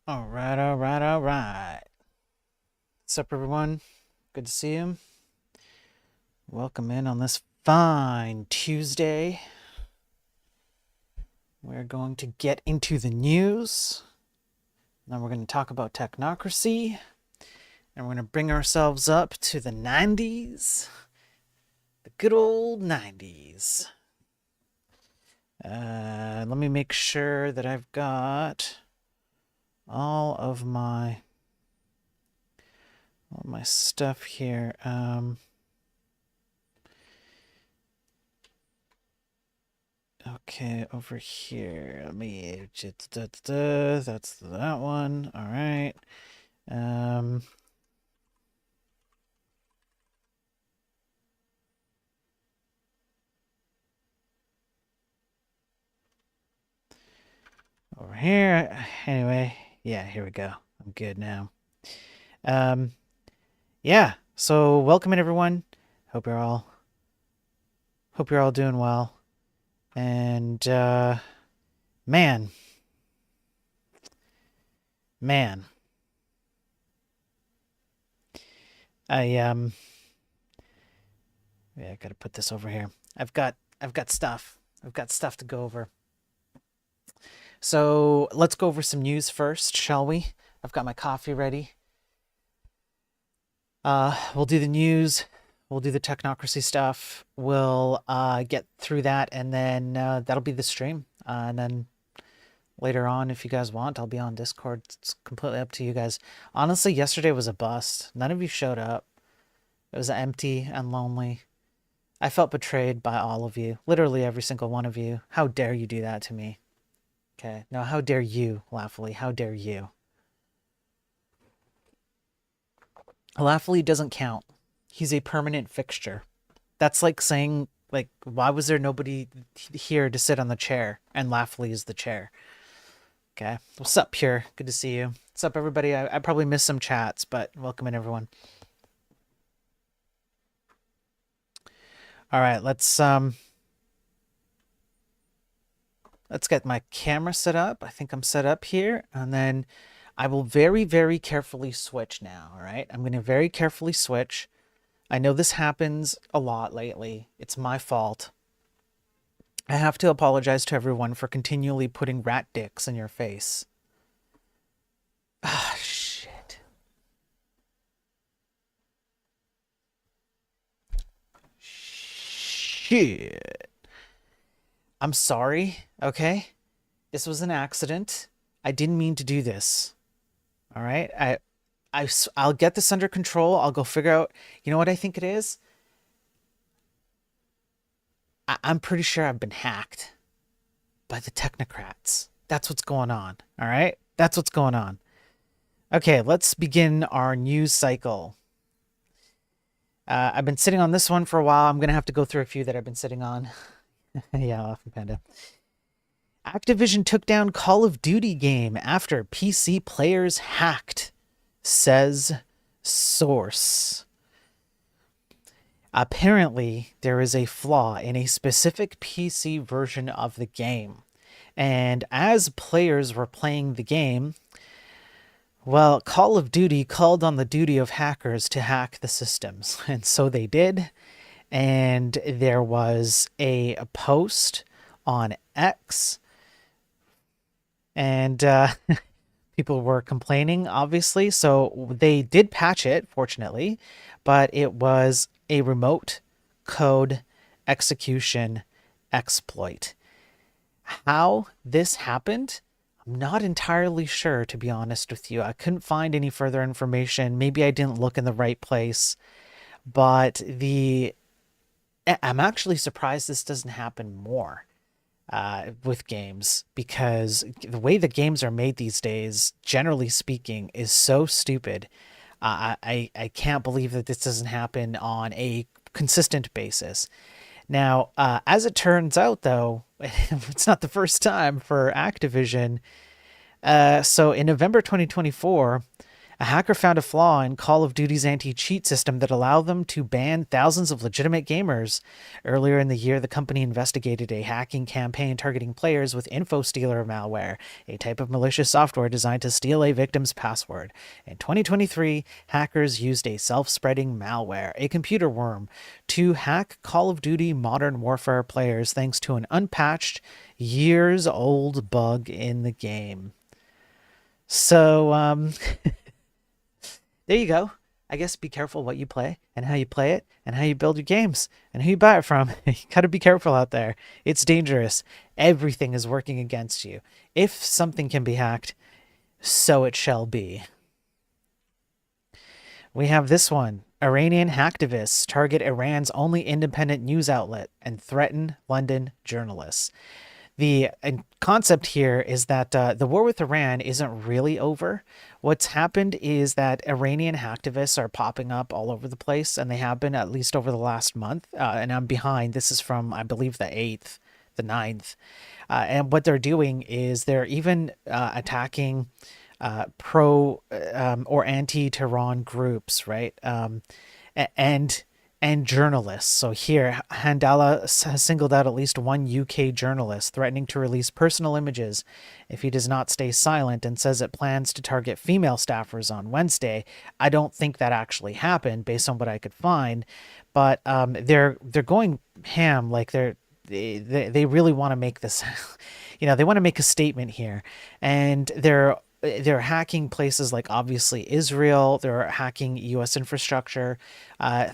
All right, all right, all right. What's up, everyone? Good to see you. Welcome in on this fine Tuesday. We're going to get into the news. Then we're going to talk about technocracy. And we're going to bring ourselves up to the 90s. The good old 90s. Let me make sure that I've got all of my stuff here. Okay, over here. Let me. That's that one. All right. Over here. Anyway, yeah, here we go. I'm good now. Yeah. So welcome in, everyone. Hope you're all doing well. And man, I yeah, I gotta put this over here. I've got stuff. I've got stuff to go over. So let's go over some news first, shall we? I've got my coffee ready. We'll do the news. We'll do the technocracy stuff. We'll get through that, and then that'll be the stream. And then later on, if you guys want, I'll be on Discord. It's completely up to you guys. Honestly, yesterday was a bust. None of you showed up. It was empty and lonely. I felt betrayed by all of you. Literally every single one of you. How dare you do that to me? Okay. No, how dare you, Laughly? How dare you? Laughly doesn't count. He's a permanent fixture. That's like saying, like, why was there nobody here to sit on the chair? And Laughly is the chair. Okay. What's up, Pure? Good to see you. What's up, everybody? I probably missed some chats, but welcome in, everyone. All right, let's get my camera set up. I think I'm set up here, and then I will very, very carefully switch now. All right, I'm going to very carefully switch. I know this happens a lot lately. It's my fault. I have to apologize to everyone for continually putting rat dicks in your face. Ah, shit. Shit. I'm sorry, okay? This was an accident. I didn't mean to do this. All right? I'll get this under control. I'll go figure out. You know what I think it is? I'm pretty sure I've been hacked by the technocrats. That's what's going on. All right? That's what's going on. Okay, let's begin our news cycle. I've been sitting on this one for a while. I'm going to have to go through a few that I've been sitting on. Yeah, Laughing Panda. Activision took down Call of Duty game after PC players hacked, says source. Apparently, there is a flaw in a specific PC version of the game. And as players were playing the game, well, Call of Duty called on the duty of hackers to hack the systems. And so they did. And there was a post on X. And people were complaining, obviously. So they did patch it, fortunately. But it was a remote code execution exploit. How this happened, I'm not entirely sure, to be honest with you. I couldn't find any further information. Maybe I didn't look in the right place. But I'm actually surprised this doesn't happen more with games, because the way the games are made these days, generally speaking, is so stupid. I can't believe that this doesn't happen on a consistent basis. Now, as it turns out, though, it's not the first time for Activision. So in November 2024, A hacker found a flaw in Call of Duty's anti-cheat system that allowed them to ban thousands of legitimate gamers. Earlier in the year, the company investigated a hacking campaign targeting players with InfoStealer malware, a type of malicious software designed to steal a victim's password. In 2023, hackers used a self-spreading malware, a computer worm, to hack Call of Duty Modern Warfare players thanks to an unpatched, years-old bug in the game. So, there you go. I guess be careful what you play and how you play it and how you build your games and who you buy it from. You gotta be careful out there. It's dangerous. Everything is working against you. If something can be hacked, so it shall be. We have this one. Iranian hacktivists target Iran's only independent news outlet and threaten London journalists. The concept here is that the war with Iran isn't really over. What's happened is that Iranian hacktivists are popping up all over the place, and they have been at least over the last month. And I'm behind. This is from, I believe, the 8th, the 9th. And what they're doing is they're even attacking pro or anti-Tehran groups, right? And and journalists. So here, Handala has singled out at least one UK journalist, threatening to release personal images if he does not stay silent, and says it plans to target female staffers on Wednesday. I don't think that actually happened, based on what I could find, but they're going ham. Like they really want to make this, they want to make a statement here, and they're hacking places like obviously Israel. They're hacking U.S. infrastructure.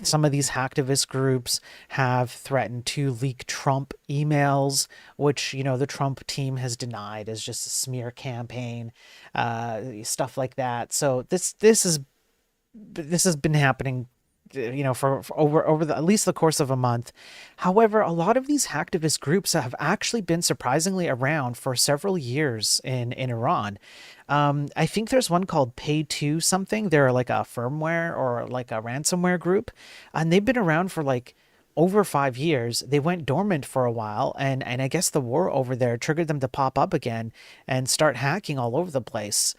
Some of these hacktivist groups have threatened to leak Trump emails, which the Trump team has denied as just a smear campaign, stuff like that. So this has been happening, for over at least the course of a month. However, a lot of these hacktivist groups have actually been surprisingly around for several years in Iran. I think there's one called Pay2 something. They're like a firmware or like a ransomware group, and they've been around for like over 5 years. They went dormant for a while, and I guess the war over there triggered them to pop up again and start hacking all over the place.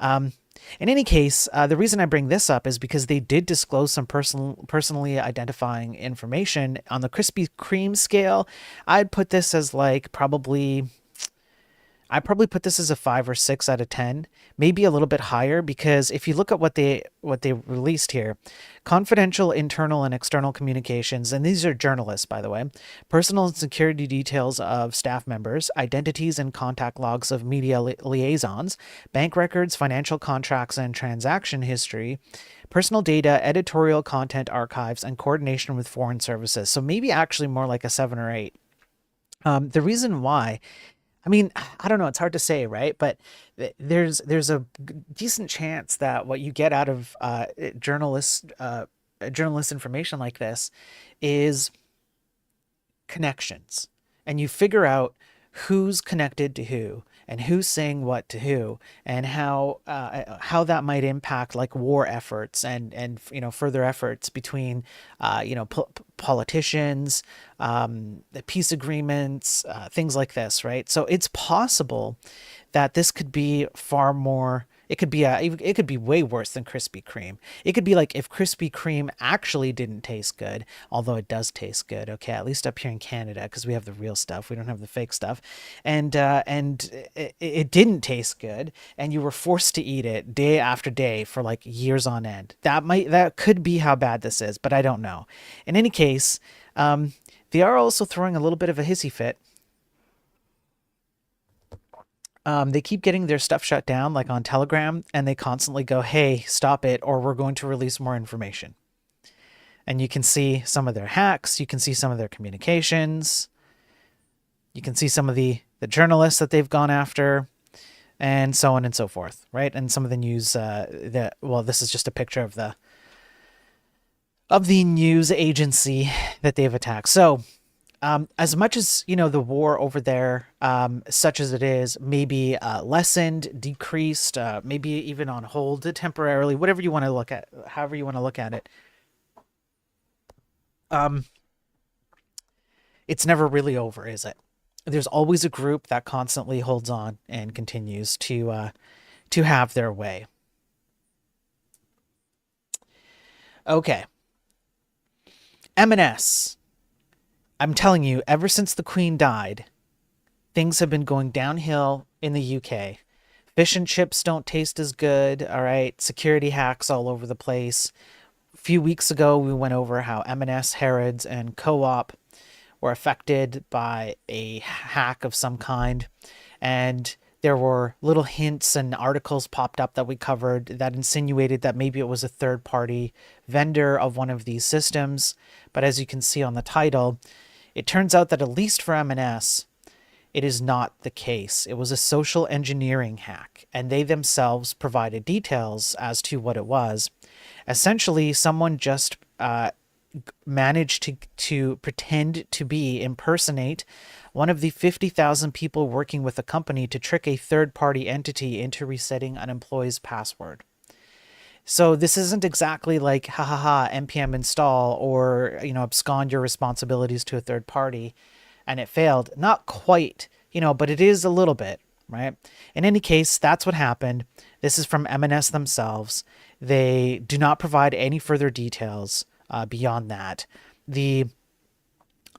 Um, in any case, the reason I bring this up is because they did disclose some personally identifying information on the Krispy Kreme scale. I'd put this as like I probably put this as a 5 or 6 out of 10, maybe a little bit higher, because if you look at what they released here, confidential internal and external communications, and these are journalists, by the way, personal and security details of staff members, identities and contact logs of media liaisons, bank records, financial contracts and transaction history, personal data, editorial content archives, and coordination with foreign services. So maybe actually more like a 7 or 8. The reason why, I mean, I don't know. It's hard to say, right? But there's a decent chance that what you get out of journalist information like this is connections, and you figure out who's connected to who and who's saying what to who, and how that might impact like war efforts and further efforts between politicians, the peace agreements, things like this, right? So it's possible that this could be far more. It could be way worse than Krispy Kreme. It could be like if Krispy Kreme actually didn't taste good, although it does taste good. Okay, at least up here in Canada, because we have the real stuff. We don't have the fake stuff, and it didn't taste good, and you were forced to eat it day after day for like years on end. That could be how bad this is, but I don't know. In any case, they are also throwing a little bit of a hissy fit. They keep getting their stuff shut down, like on Telegram, and they constantly go, "Hey, stop it, or we're going to release more information." And you can see some of their hacks, you can see some of their communications, you can see some of the journalists that they've gone after, and so on and so forth, right? And some of the news, this is just a picture of the news agency that they've attacked. So as much as the war over there, such as it is, maybe lessened, decreased, maybe even on hold temporarily, whatever you want to look at, however you want to look at it, um, it's never really over, is it? There's always a group that constantly holds on and continues to have their way. Okay, M&S. I'm telling you, ever since the Queen died, things have been going downhill in the UK. Fish and chips don't taste as good. All right, security hacks all over the place. A few weeks ago, we went over how M&S, Harrods, and Co-op were affected by a hack of some kind. And there were little hints and articles popped up that we covered that insinuated that maybe it was a third party vendor of one of these systems. But as you can see on the title, it turns out that at least for M&S, it is not the case. It was a social engineering hack, and they themselves provided details as to what it was. Essentially, someone just managed to pretend to impersonate one of the 50,000 people working with the company to trick a third-party entity into resetting an employee's password. So this isn't exactly like ha ha ha npm install or abscond your responsibilities to a third party and it failed. Not quite, but it is a little bit, right? In any case, that's what happened. This is from M&S themselves. They do not provide any further details beyond that. The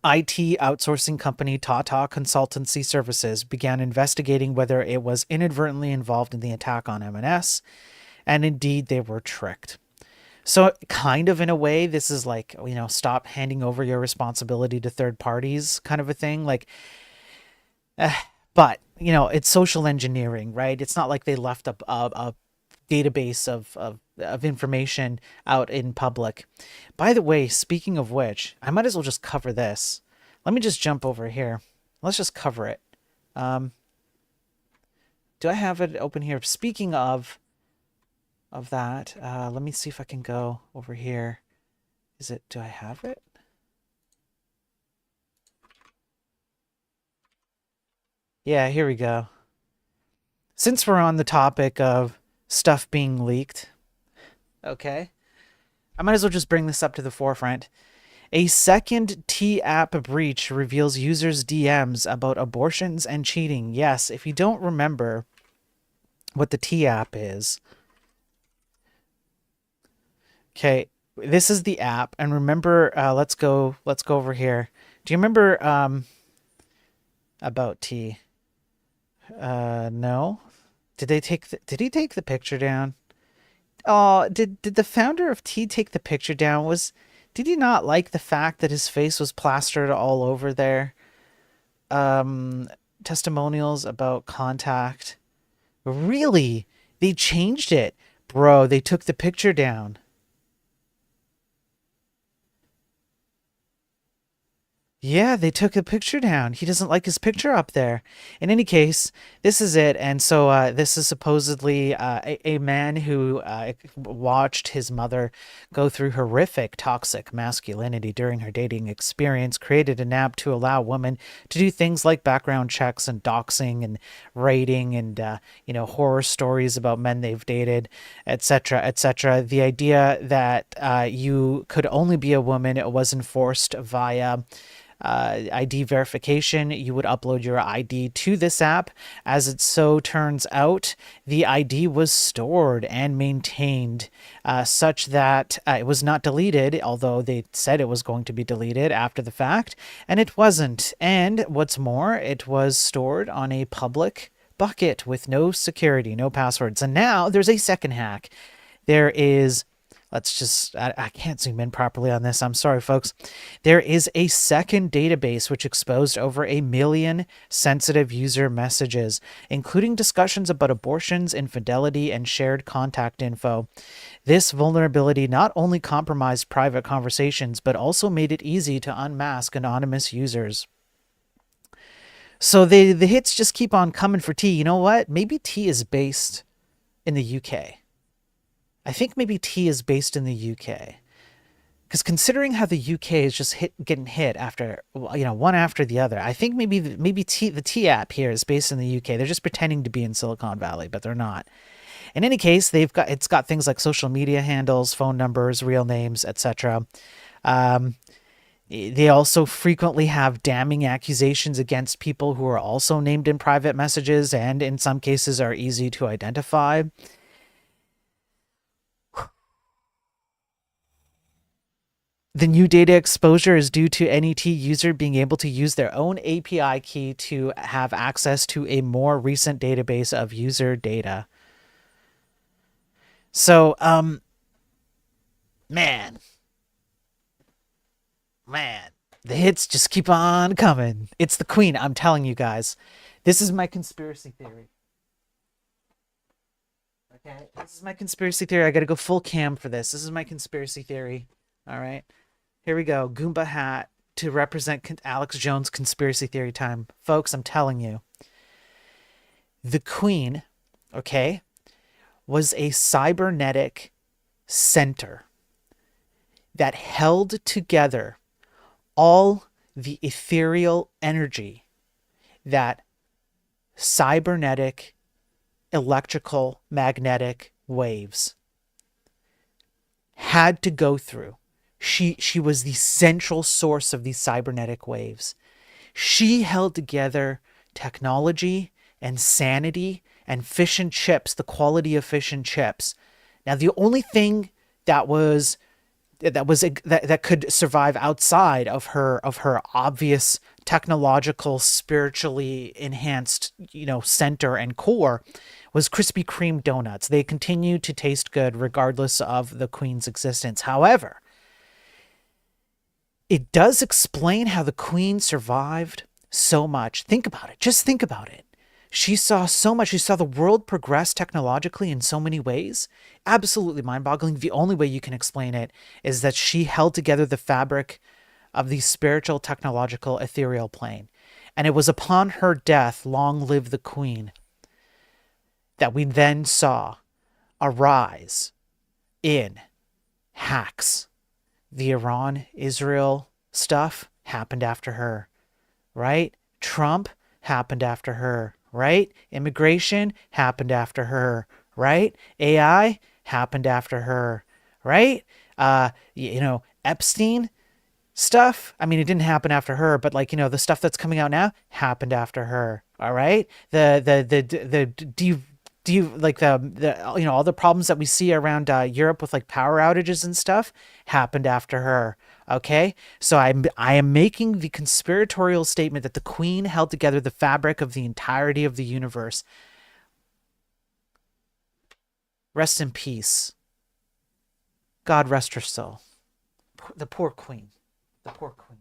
IT outsourcing company Tata Consultancy Services began investigating whether it was inadvertently involved in the attack on M&S, and indeed they were tricked. So kind of in a way, this is like, stop handing over your responsibility to third parties kind of a thing. Like, but, it's social engineering, right? It's not like they left a database of information out in public. By the way, speaking of which, I might as well just cover this. Let me just jump over here. Let's just cover it. Do I have it open here? Speaking of that, let me see if I can go over here. Do I have it? Yeah, here we go. Since we're on the topic of stuff being leaked, okay, I might as well just bring this up to the forefront. A second T-app breach reveals users' DMs about abortions and cheating. Yes, if you don't remember what the T-app is, okay, this is the app, and remember, let's go over here. Do you remember about T? No. Did he take the picture down? Oh, did the founder of T take the picture down? Did he not like the fact that his face was plastered all over there? Testimonials about contact. Really? They changed it. Bro, they took the picture down. Yeah, they took a picture down. He doesn't like his picture up there. In any case, this is it. And so this is supposedly a man who watched his mother go through horrific toxic masculinity during her dating experience, created an app to allow women to do things like background checks and doxing and rating and, horror stories about men they've dated, etc., etc. The idea that you could only be a woman was enforced via ID verification. You would upload your ID to this app. As it so turns out, the ID was stored and maintained such that it was not deleted, although they said it was going to be deleted after the fact, and it wasn't. And what's more, it was stored on a public bucket with no security, no passwords. And now there's a second hack. There is I can't zoom in properly on this. I'm sorry, folks. There is a second database which exposed over 1 million sensitive user messages, including discussions about abortions, infidelity, and shared contact info. This vulnerability not only compromised private conversations, but also made it easy to unmask anonymous users. So the hits just keep on coming for T. You know what? Maybe T is based in the UK. I think maybe T is based in the UK, because considering how the UK is just getting hit after, one after the other, I think maybe the T app here is based in the UK. They're just pretending to be in Silicon Valley, but they're not. In any case, it's got things like social media handles, phone numbers, real names, etc. They also frequently have damning accusations against people who are also named in private messages, and in some cases are easy to identify. The new data exposure is due to NET user being able to use their own API key to have access to a more recent database of user data. So, man, man, the hits just keep on coming. It's the Queen, I'm telling you guys. This is my conspiracy theory. Okay, this is my conspiracy theory. I gotta go full cam for this. This is my conspiracy theory. All right, here we go. Goomba hat to represent Alex Jones conspiracy theory time. Folks, I'm telling you. The Queen, okay, was a cybernetic center that held together all the ethereal energy that cybernetic electrical magnetic waves had to go through. She was the central source of these cybernetic waves. She held together technology and sanity and fish and chips, the quality of fish and chips. Now, the only thing that could survive outside of her obvious technological, spiritually enhanced, center and core was Krispy Kreme donuts. They continue to taste good regardless of the Queen's existence. However, it does explain how the Queen survived so much. Think about it. Just think about it. She saw so much. She saw the world progress technologically in so many ways. Absolutely mind-boggling. The only way you can explain it is that she held together the fabric of the spiritual, technological, ethereal plane. And it was upon her death, long live the Queen, that we then saw a rise in hacks. The Iran-Israel stuff happened after her, right? Trump happened after her, right? Immigration happened after her, right? AI happened after her, right? Epstein stuff. I mean, it didn't happen after her, but the stuff that's coming out now happened after her. All right. All the problems that we see around Europe with power outages and stuff happened after her. Okay, so I am making the conspiratorial statement that the Queen held together the fabric of the entirety of the universe. Rest in peace. God rest her soul. The poor Queen. The poor Queen.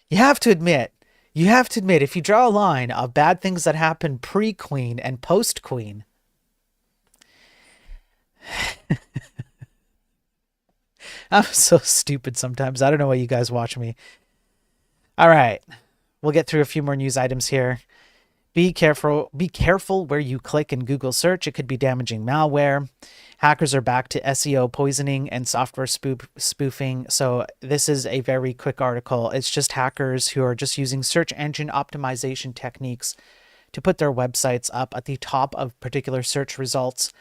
You have to admit, if you draw a line of bad things that happen pre-Queen and post-Queen, I'm so stupid sometimes. I don't know why you guys watch me. All right. We'll get through a few more news items here. Be careful where you click in Google search. It could be damaging malware. Hackers are back to SEO poisoning and software spoofing. So this is a very quick article. It's just hackers who are just using search engine optimization techniques to put their websites up at the top of particular search results.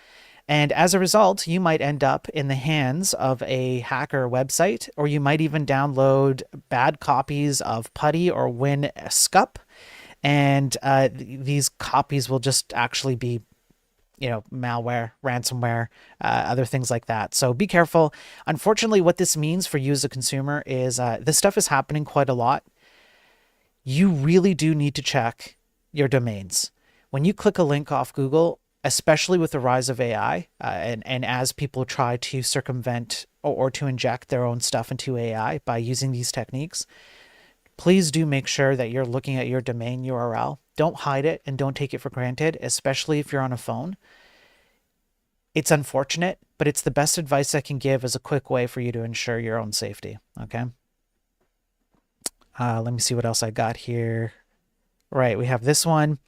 And as a result, you might end up in the hands of a hacker website, or you might even download bad copies of PuTTY or WinScup. And these copies will just actually be, malware, ransomware, other things like that. So be careful. Unfortunately, what this means for you as a consumer is this stuff is happening quite a lot. You really do need to check your domains. When you click a link off Google, especially with the rise of AI, and as people try to circumvent or to inject their own stuff into AI by using these techniques, please do make sure that you're looking at your domain URL. Don't hide it and don't take it for granted, especially if you're on a phone. It's unfortunate, but it's the best advice I can give as a quick way for you to ensure your own safety. Okay. Let me see what else I got here. Right, we have this one.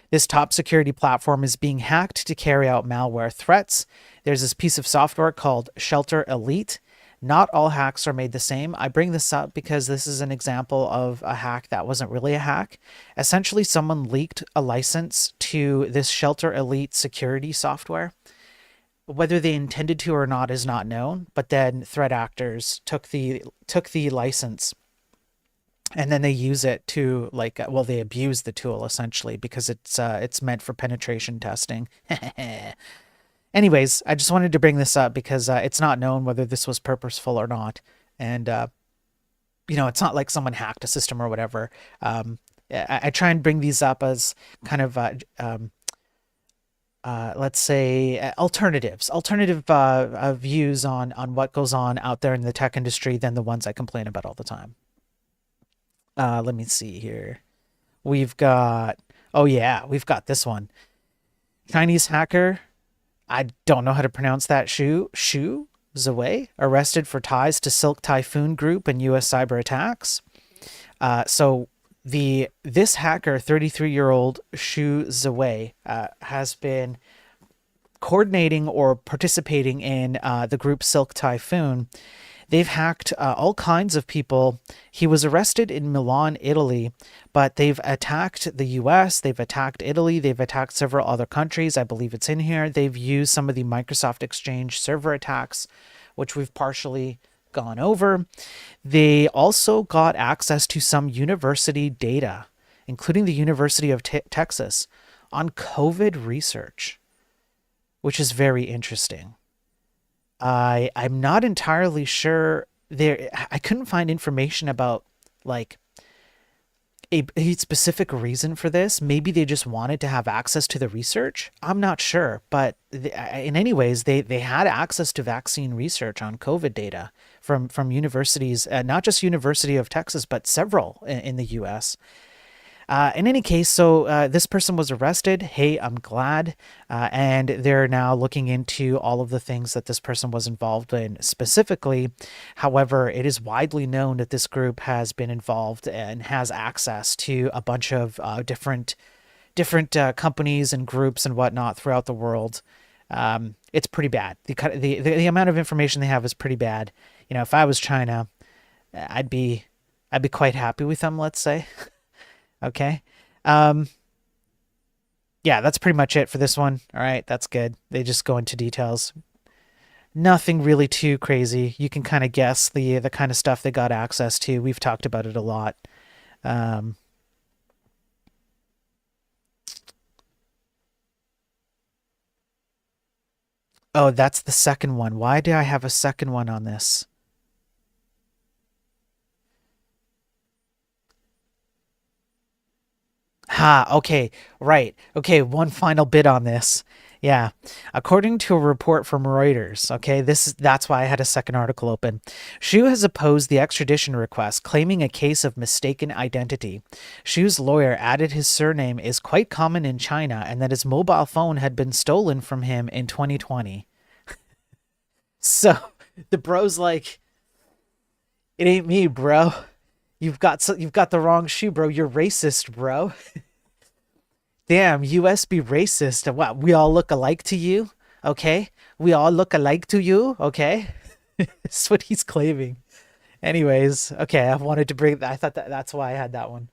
This top security platform is being hacked to carry out malware threats. There's this piece of software called Shelter Elite. Not all hacks are made the same. I bring this up because this is an example of a hack that wasn't really a hack. Essentially, someone leaked a license to this Shelter Elite security software. Whether they intended to or not is not known, but then threat actors took the license and then they use it to they abuse the tool essentially because it's meant for penetration testing. Anyways, I just wanted to bring this up because it's not known whether this was purposeful or not. And, it's not like someone hacked a system or whatever. I try and bring these up as kind of, let's say, alternative views on what goes on out there in the tech industry than the ones I complain about all the time. Let me see here. We've got, oh yeah, we've got this one. Chinese hacker, I don't know how to pronounce that. Shu Zawei, arrested for ties to Silk Typhoon Group and U.S. cyber attacks. So this hacker, 33-year-old Shu Zawei, has been coordinating or participating in the group Silk Typhoon. They've hacked all kinds of people. He was arrested in Milan, Italy, but they've attacked the US, they've attacked Italy, they've attacked several other countries. I believe it's in here. They've used some of the Microsoft Exchange server attacks, which we've partially gone over. They also got access to some university data, including the University of Texas, on COVID research, which is very interesting. I'm not entirely sure there. I couldn't find information about like a specific reason for this. Maybe they just wanted to have access to the research. I'm not sure, but in any ways, they had access to vaccine research on COVID data from universities, not just University of Texas, but several in the U.S. In any case, so this person was arrested. Hey, I'm glad. And they're now looking into all of the things that this person was involved in specifically. However, it is widely known that this group has been involved and has access to a bunch of different companies and groups and whatnot throughout the world. It's pretty bad. The amount of information they have is pretty bad. If I was China, I'd be quite happy with them, let's say. Okay. Um, yeah, that's pretty much it for this one. All right, that's good. They just go into details. Nothing really too crazy. You can kind of guess the kind of stuff they got access to. We've talked about it a lot. Um, oh, that's the second one. Why do I have a second one on this? Ha, okay, right. Okay, one final bit on this. Yeah. According to a report from Reuters, okay, that's why I had a second article open. Xu has opposed the extradition request, claiming a case of mistaken identity. Xu's lawyer added his surname is quite common in China and that his mobile phone had been stolen from him in 2020. So the bro's like, it ain't me, bro. You've got the wrong shoe, bro. You're racist, bro. Damn, US be racist. What? We all look alike to you? Okay? We all look alike to you? Okay? That's what he's claiming. Anyways, okay, I wanted to bring that. I thought that's why I had that one.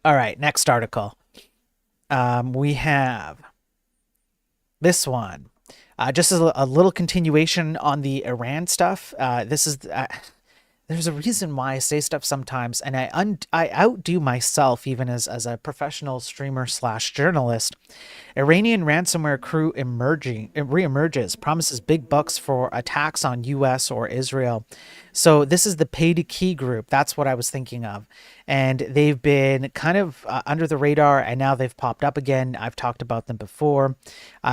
All right, next article. We have this one. Just as a little continuation on the Iran stuff. This is there's a reason why I say stuff sometimes, and I outdo myself even as a professional streamer slash journalist. Iranian ransomware crew emerging reemerges, promises big bucks for attacks on U.S. or Israel. So this is the pay to key group. That's what I was thinking of, and they've been kind of under the radar, and now they've popped up again. I've talked about them before.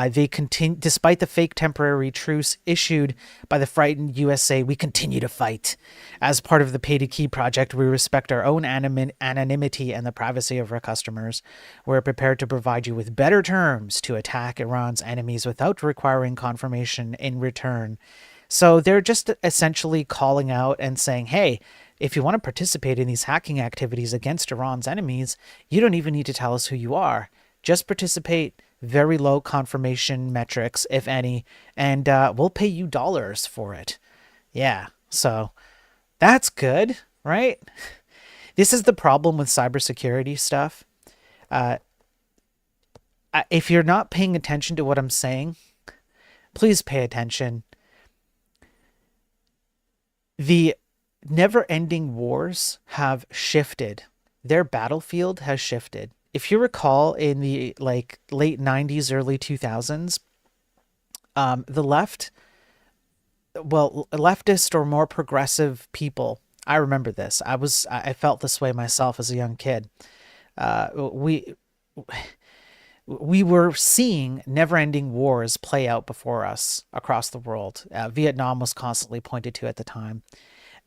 They continue, despite the fake temporary truce issued by the frightened USA. We continue to fight. As part of the pay to key project, we respect our own anonymity and the privacy of our customers. We're prepared to provide you with better terms to attack Iran's enemies without requiring confirmation in return. So they're just essentially calling out and saying, hey, if you want to participate in these hacking activities against Iran's enemies, you don't even need to tell us who you are. Just participate, very low confirmation metrics, if any, and we'll pay you dollars for it. Yeah, so that's good, right? This is the problem with cybersecurity stuff. Uh, if you're not paying attention to what I'm saying, please pay attention. The never ending wars have shifted. Their battlefield has shifted. if you recall in the like late 90s, early 2000s, the left, well, leftist or more progressive people, I remember this. I felt this way myself as a young kid. Uh, we we were seeing never-ending wars play out before us across the world. Vietnam was constantly pointed to at the time,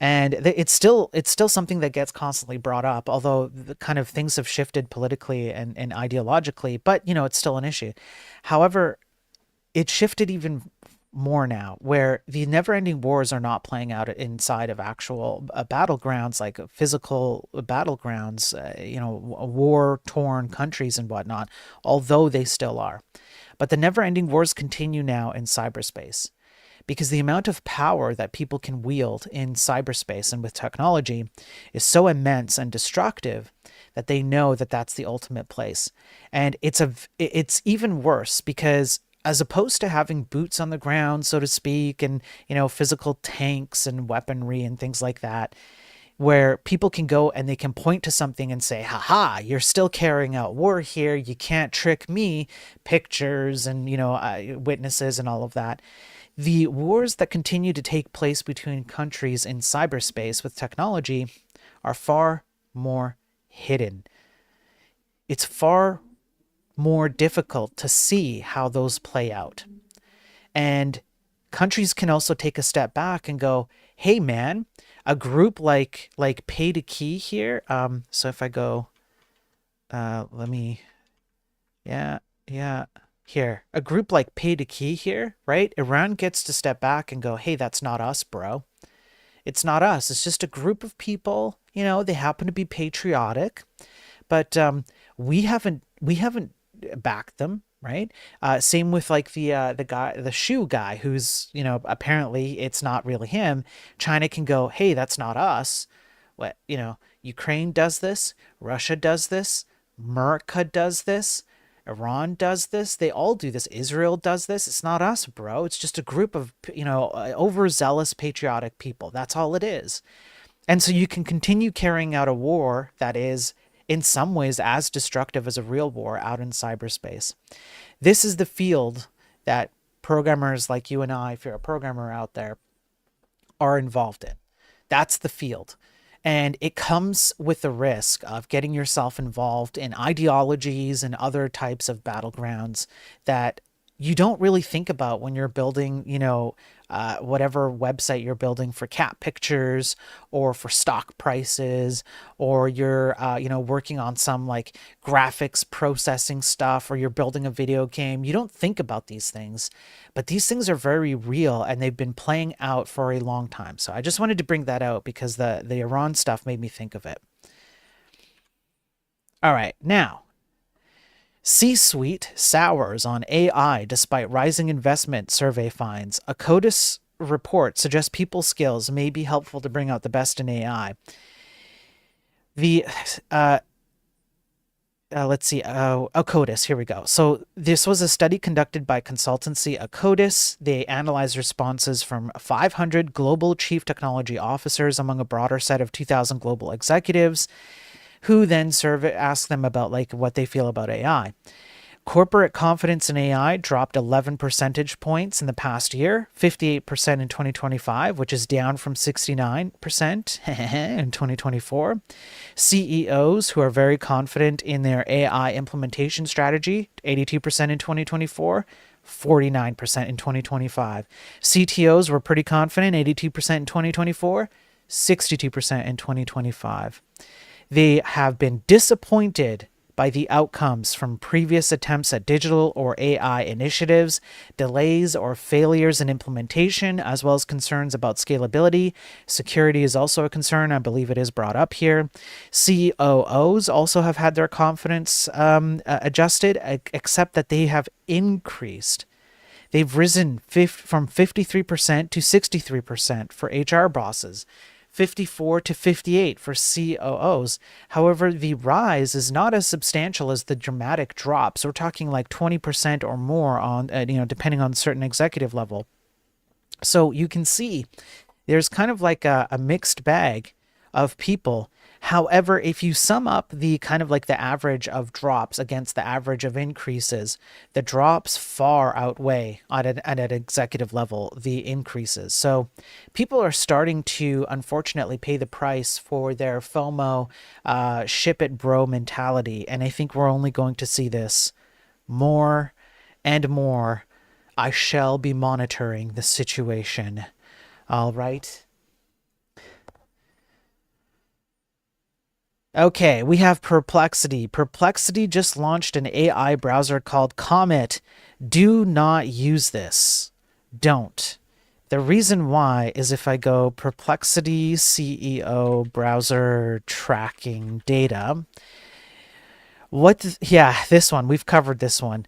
and it's still something that gets constantly brought up. Although the kind of things have shifted politically and ideologically, but it's still an issue. However, it shifted even more now, where the never-ending wars are not playing out inside of actual battlegrounds, like physical battlegrounds, war-torn countries and whatnot, although they still are. But the never-ending wars continue now in cyberspace because the amount of power that people can wield in cyberspace and with technology is so immense and destructive that they know that that's the ultimate place. And it's even worse because as opposed to having boots on the ground, so to speak, and physical tanks and weaponry and things like that, where people can go and they can point to something and say, haha, you're still carrying out war here, you can't trick me, pictures and witnesses and all of that. The wars that continue to take place between countries in cyberspace with technology are far more hidden. It's far more difficult to see how those play out. And countries can also take a step back and go, hey man, a group like Pay to Key here. So if I go, let me, yeah, yeah, here, a group like Pay to Key here, right? Iran gets to step back and go, hey, that's not us, bro. It's not us. It's just a group of people. They happen to be patriotic, but we haven't backed them, right? Same with like the guy, the shoe guy, who's apparently it's not really him. China can go, hey, that's not us. What Ukraine does this, Russia does this, America does this, Iran does this. They all do this. Israel does this. It's not us, bro. It's just a group of overzealous patriotic people. That's all it is. And so you can continue carrying out a war that is, in some ways, as destructive as a real war out in cyberspace. This is the field that programmers like you and I, if you're a programmer out there, are involved in. That's the field. And it comes with the risk of getting yourself involved in ideologies and other types of battlegrounds that you don't really think about when you're building, whatever website you're building for cat pictures or for stock prices, or you're, working on some like graphics processing stuff, or you're building a video game. You don't think about these things, but these things are very real and they've been playing out for a long time. So I just wanted to bring that out because the Iran stuff made me think of it. All right, now C-suite sours on AI despite rising investment, survey finds. A CODIS report suggests people skills may be helpful to bring out the best in AI. The let's see, CODIS, here we go. So this was a study conducted by consultancy CODIS. They analyzed responses from 500 global chief technology officers among a broader set of 2,000 global executives, who then ask them about like what they feel about AI. Corporate confidence in AI dropped 11 percentage points in the past year, 58% in 2025, which is down from 69% in 2024. CEOs who are very confident in their AI implementation strategy, 82% in 2024. 49% in 2025. CTOs were pretty confident, 82% in 2024, 62% in 2025. They have been disappointed by the outcomes from previous attempts at digital or AI initiatives, delays or failures in implementation, as well as concerns about scalability. Security is also a concern. I believe it is brought up here. COOs also have had their confidence adjusted, except that they have increased. They've risen from 53% to 63% for HR bosses. 54 to 58 for COOs. However, the rise is not as substantial as the dramatic drops. We're talking like 20% or more on, depending on certain executive level. So you can see there's kind of like a mixed bag of people However, if you sum up the kind of like the average of drops against the average of increases, the drops far outweigh at an executive level the increases. So people are starting to unfortunately pay the price for their FOMO, ship it bro mentality. And I think we're only going to see this more and more. I shall be monitoring the situation. All right. Okay, we have Perplexity. Perplexity just launched an AI browser called Comet. Do not use this. Don't. The reason why is if I go Perplexity CEO browser tracking data. Yeah, this one. We've covered this one.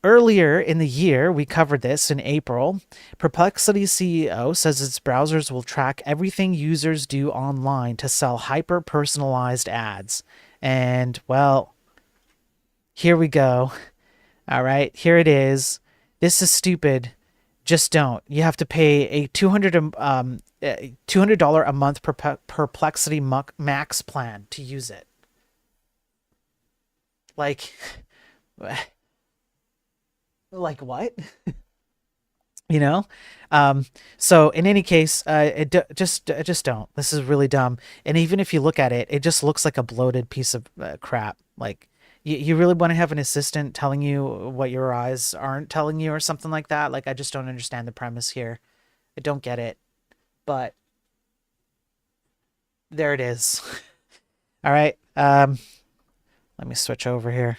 Earlier in the year, we covered this in April. Perplexity's CEO says its browsers will track everything users do online to sell hyper personalized ads. And, well, here we go. All right, here it is. This is stupid. Just don't. You have to pay a $200 a month Perplexity Max plan to use it. Like, like what? you know so in any case just don't. This is really dumb. And even if you look at it, it just looks like a bloated piece of crap. Like you really want to have an assistant telling you what your eyes aren't telling you or something like that? Like, I just don't understand the premise here. I don't get it. But there it is. All right, let me switch over here.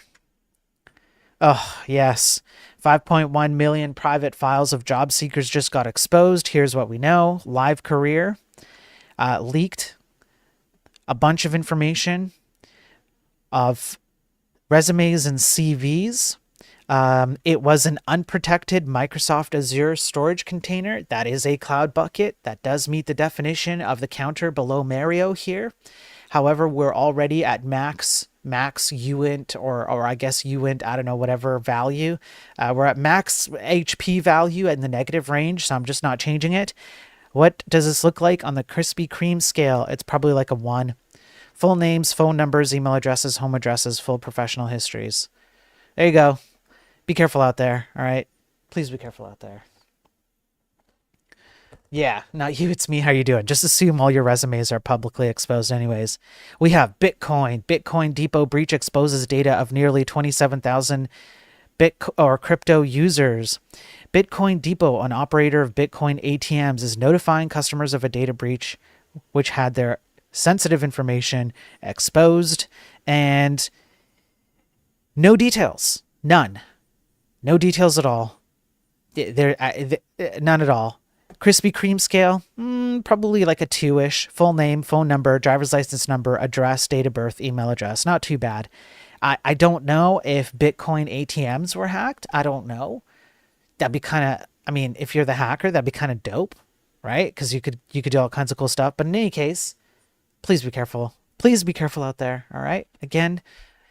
Oh, yes. 5.1 million private files of job seekers just got exposed. Here's what we know. Live Career leaked a bunch of information of resumes and CVs. It was an unprotected Microsoft Azure storage container. That is a cloud bucket. That does meet the definition of the counter below Mario here. However, we're already at max uint, or I guess uint, I don't know, whatever value. We're at max HP value in the negative range, so I'm just not changing it. What does this look like on the Krispy Kreme scale? It's probably like a 1. Full names, phone numbers, email addresses, home addresses, full professional histories. There you go. Be careful out there, all right? Please be careful out there. Yeah, not you, it's me. How you doing? Just assume all your resumes are publicly exposed anyways. We have Bitcoin. Bitcoin Depot breach exposes data of nearly 27,000 Bit or crypto users. Bitcoin Depot, an operator of Bitcoin ATMs, is notifying customers of a data breach which had their sensitive information exposed, and no details. None. No details at all. There, none at all. Krispy Kreme scale, probably like a 2-ish. Full name, phone number, driver's license number, address, date of birth, email address. Not too bad. I don't know if Bitcoin ATMs were hacked. I don't know. That'd be kind of, I mean, if you're the hacker, that'd be kind of dope, right? Because you could do all kinds of cool stuff. But in any case, please be careful. Please be careful out there. All right. Again,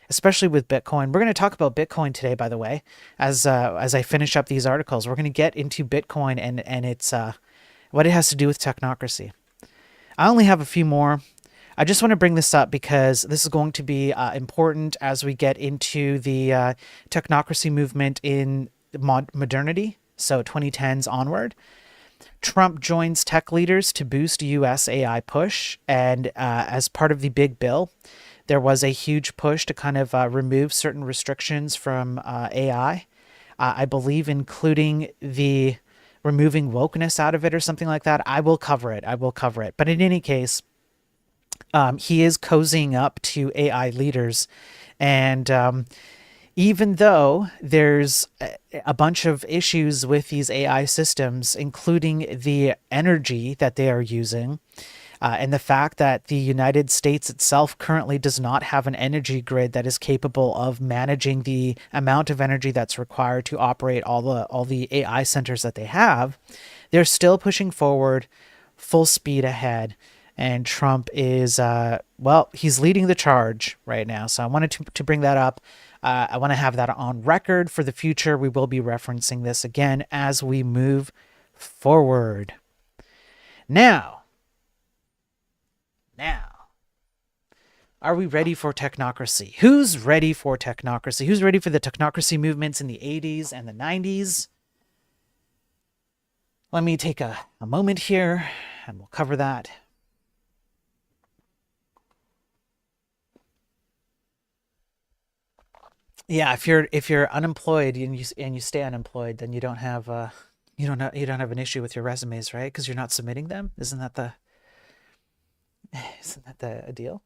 especially with Bitcoin. We're going to talk about Bitcoin today, by the way, as I finish up these articles. We're going to get into Bitcoin and its what it has to do with technocracy. I only have a few more. I just want to bring this up because this is going to be important as we get into the technocracy movement in modernity, so 2010s onward. Trump joins tech leaders to boost U.S. AI push, and as part of the big bill, there was a huge push to kind of remove certain restrictions from AI. I believe including the removing wokeness out of it or something like that. I will cover it. I will cover it. But in any case, he is cozying up to AI leaders. And even though there's a bunch of issues with these AI systems, including the energy that they are using, and the fact that the United States itself currently does not have an energy grid that is capable of managing the amount of energy that's required to operate all the AI centers that they have, they're still pushing forward full speed ahead. And Trump is, well, he's leading the charge right now. So I wanted to bring that up. I want to have that on record for the future. We will be referencing this again as we move forward. Now, Are we ready for technocracy? Who's ready for technocracy? Who's ready for the technocracy movements in the 80s and the 90s? Let me take a moment here and we'll cover that. Yeah, if you're unemployed and you stay unemployed, then you don't have you don't have an issue with your resumes, right? Because you're not submitting them. Isn't that the deal?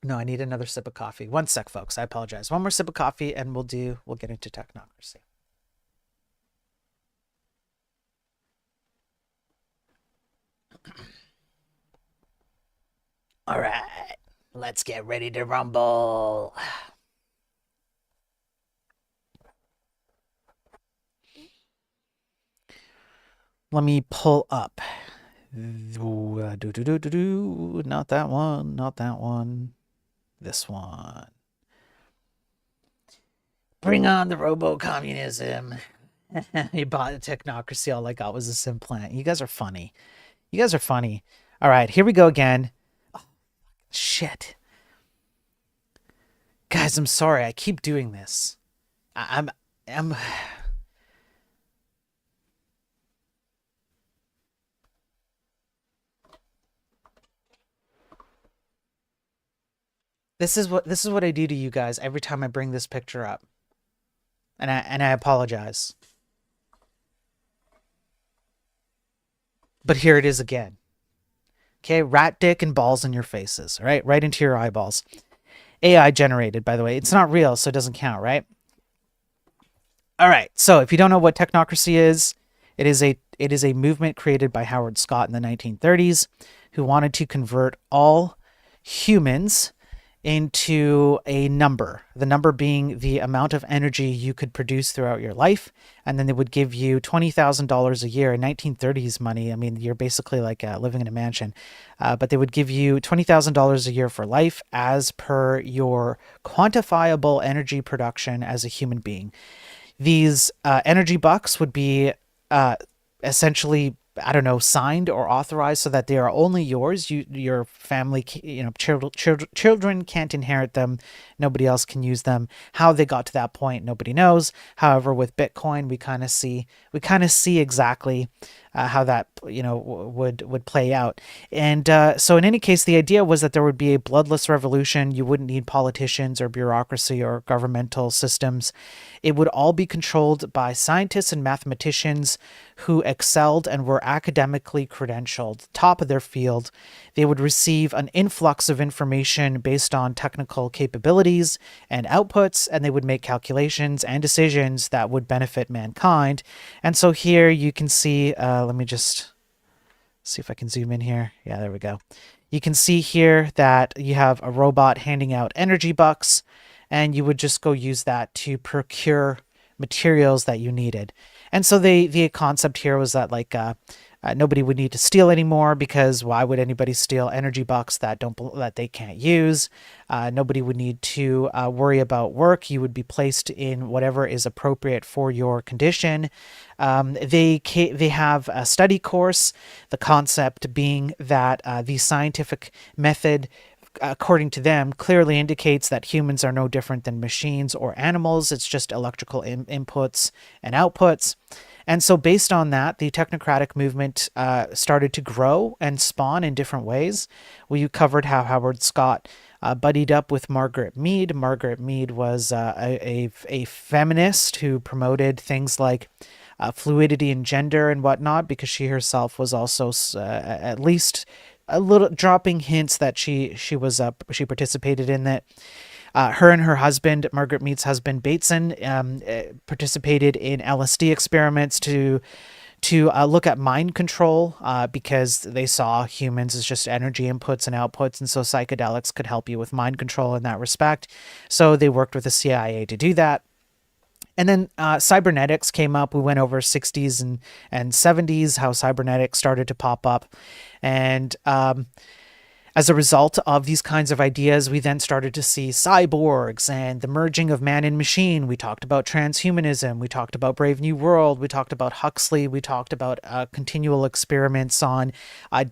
No, I need another sip of coffee. One sec, folks. I apologize. One more sip of coffee, and we'll get into technocracy. All right, let's get ready to rumble. Let me pull up. Not that one. Not that one. This one. Bring on the robo-communism. You bought a technocracy. All I got was a sim plant. You guys are funny. You guys are funny. All right, here we go again. Oh, shit. Guys, I'm sorry. I keep doing this. I'm this is what I do to you guys every time I bring this picture up. And I apologize. But here it is again. Okay, rat dick and balls in your faces, right? Right into your eyeballs. AI generated, by the way. It's not real, so it doesn't count, right? All right. So if you don't know what technocracy is, it is a movement created by Howard Scott in the 1930s who wanted to convert all humans into a number, the number being the amount of energy you could produce throughout your life. And then they would give you $20,000 a year in 1930s money. I mean, you're basically like living in a mansion, but they would give you $20,000 a year for life as per your quantifiable energy production as a human being. These energy bucks would be essentially, I don't know, signed or authorized so that they are only yours. Your family, children can't inherit them. Nobody else can use them. How they got to that point, nobody knows. However, with Bitcoin, we kind of see exactly how that would play out. And so in any case, the idea was that there would be a bloodless revolution. You wouldn't need politicians or bureaucracy or governmental systems. It would all be controlled by scientists and mathematicians who excelled and were academically credentialed, top of their field. They would receive an influx of information based on technical capabilities and outputs, and they would make calculations and decisions that would benefit mankind. And so here you can see, let me just see if I can zoom in here. Yeah, there we go. You can see here that you have a robot handing out energy bucks, and you would just go use that to procure materials that you needed. And so the concept here was that like nobody would need to steal anymore, because why would anybody steal energy bucks that they can't use? Nobody would need to worry about work. You would be placed in whatever is appropriate for your condition. They have a study course. The concept being that the scientific method, according to them, clearly indicates that humans are no different than machines or animals. It's just electrical inputs and outputs. And so based on that, the technocratic movement started to grow and spawn in different ways. We covered how Howard Scott buddied up with Margaret Mead. Margaret Mead was a feminist who promoted things like fluidity and gender and whatnot, because she herself was also at least a little dropping hints that she participated in that. Her and her husband, Margaret Mead's husband Bateson, participated in LSD experiments to look at mind control, because they saw humans as just energy inputs and outputs, and so psychedelics could help you with mind control in that respect. So they worked with the CIA to do that. And then cybernetics came up. We went over 60s and 70s, how cybernetics started to pop up. And As a result of these kinds of ideas, we then started to see cyborgs and the merging of man and machine. We talked about transhumanism. We talked about Brave New World. We talked about Huxley. We talked about continual experiments on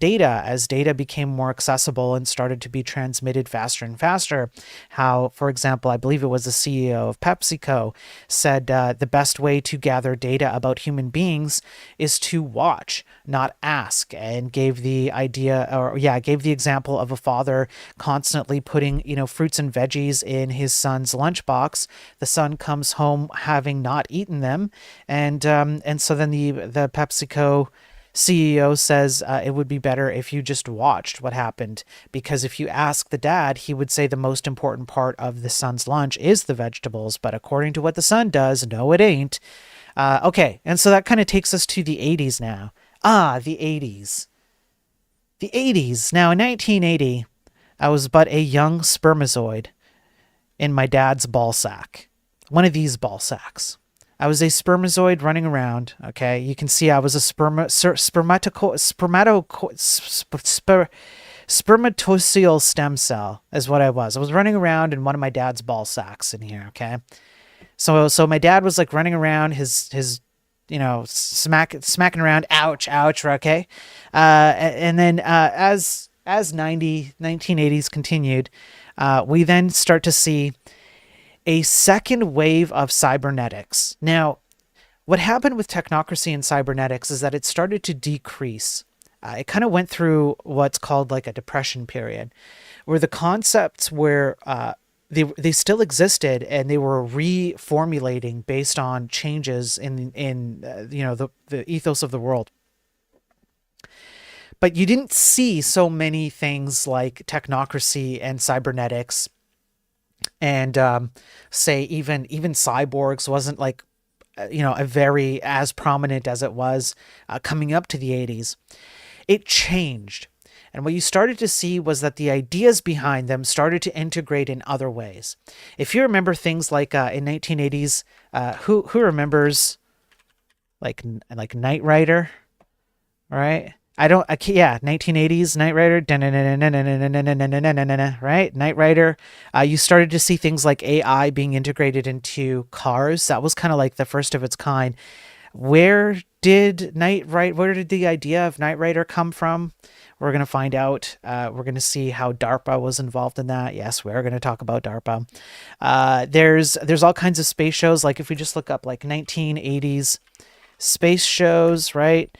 data as data became more accessible and started to be transmitted faster and faster. How, for example, I believe it was the CEO of PepsiCo said the best way to gather data about human beings is to watch, not ask, and gave the idea, or yeah, gave the example of a father constantly putting, fruits and veggies in his son's lunchbox. The son comes home having not eaten them, and so then the PepsiCo CEO says it would be better if you just watched what happened, because if you ask the dad, he would say the most important part of the son's lunch is the vegetables, but according to what the son does, no, it ain't. Okay, and so that kind of takes us to the 80s now. The 80s. The 80s. Now, in 1980, I was but a young spermatozoid in my dad's ball sack. One of these ball sacks. I was a spermatozoid running around. Okay, you can see I was a spermatocele stem cell is what I was. I was running around in one of my dad's ball sacks in here. Okay, so my dad was like running around his smacking around. Ouch, ouch. Okay, and then as 1980s continued, we then start to see a second wave of cybernetics. Now, what happened with technocracy and cybernetics is that it started to decrease. It kind of went through what's called like a depression period, where the concepts were they still existed and they were reformulating based on changes in the ethos of the world. But you didn't see so many things like technocracy and cybernetics, and say even cyborgs wasn't like a very as prominent as it was coming up to the 80s. It changed, and what you started to see was that the ideas behind them started to integrate in other ways. If you remember things like in 1980s, who remembers like Knight Rider, right? I don't. Yeah, 1980s Knight Rider, right? Knight Rider. You started to see things like AI being integrated into cars. That was kind of like the first of its kind. Where did the idea of Knight Rider come from? We're gonna find out. We're gonna see how DARPA was involved in that. Yes, we're gonna talk about DARPA. There's all kinds of space shows. Like if we just look up like 1980s space shows, right?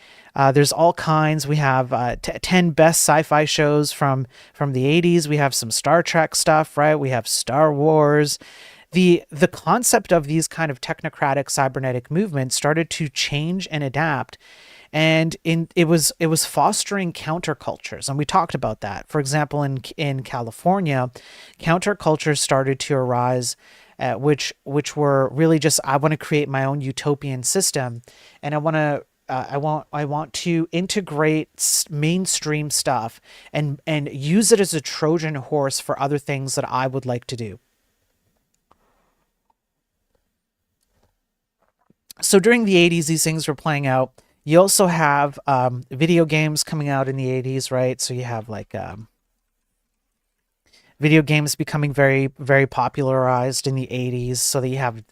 There's all kinds. We have 10 best sci-fi shows from the 80s. We have some Star Trek stuff, right? We have Star Wars. The concept of these kind of technocratic cybernetic movements started to change and adapt, and it was fostering countercultures, and we talked about that. For example, in California, countercultures started to arise, which were really just, I want to create my own utopian system, and I want to integrate mainstream stuff and use it as a Trojan horse for other things that I would like to do. So during the 80s, these things were playing out. You also have video games coming out in the 80s, right? So you have like video games becoming very, very popularized in the 80s, so that you have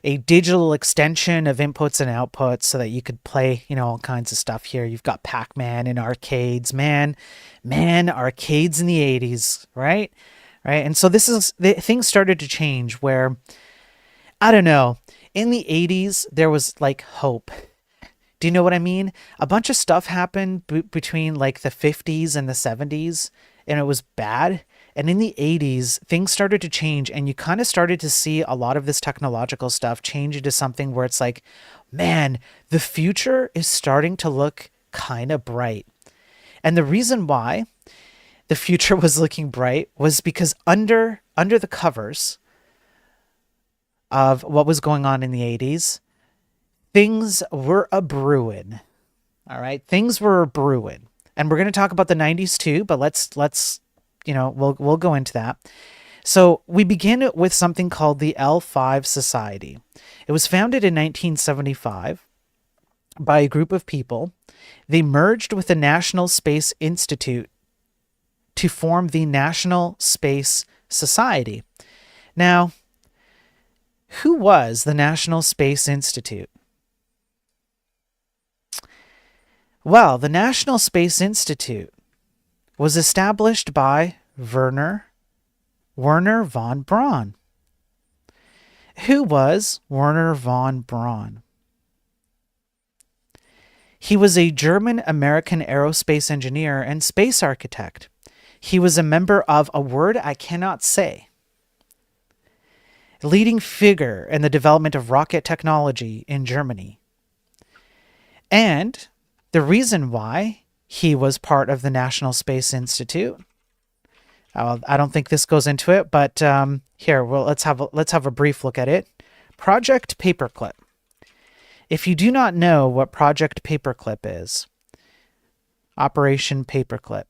a digital extension of inputs and outputs so that you could play, all kinds of stuff here. You've got Pac-Man in arcades, man, arcades in the 80s, right? Right. And so things started to change where, I don't know, in the 80s, there was like hope. Do you know what I mean? A bunch of stuff happened between like the 50s and the 70s, and it was bad. And in the 80s, things started to change, and you kind of started to see a lot of this technological stuff change into something where it's like, man, the future is starting to look kind of bright. And the reason why the future was looking bright was because under the covers of what was going on in the 80s, things were a brewing. All right, things were a brewing, and we're going to talk about the 90s too. But let's we'll go into that. So we begin with something called the L5 Society. It was founded in 1975 by a group of people. They merged with the National Space Institute to form the National Space Society. Now, who was the National Space Institute? Well, the National Space Institute was established by Werner von Braun. Who was Werner von Braun? He was a German-American aerospace engineer and space architect. He was a member of a word I cannot say, leading figure in the development of rocket technology in Germany. And the reason why he was part of the National Space Institute, I don't think this goes into it, but here, well, let's have a brief look at it. Project Paperclip. If you do not know what Project Paperclip is, Operation Paperclip.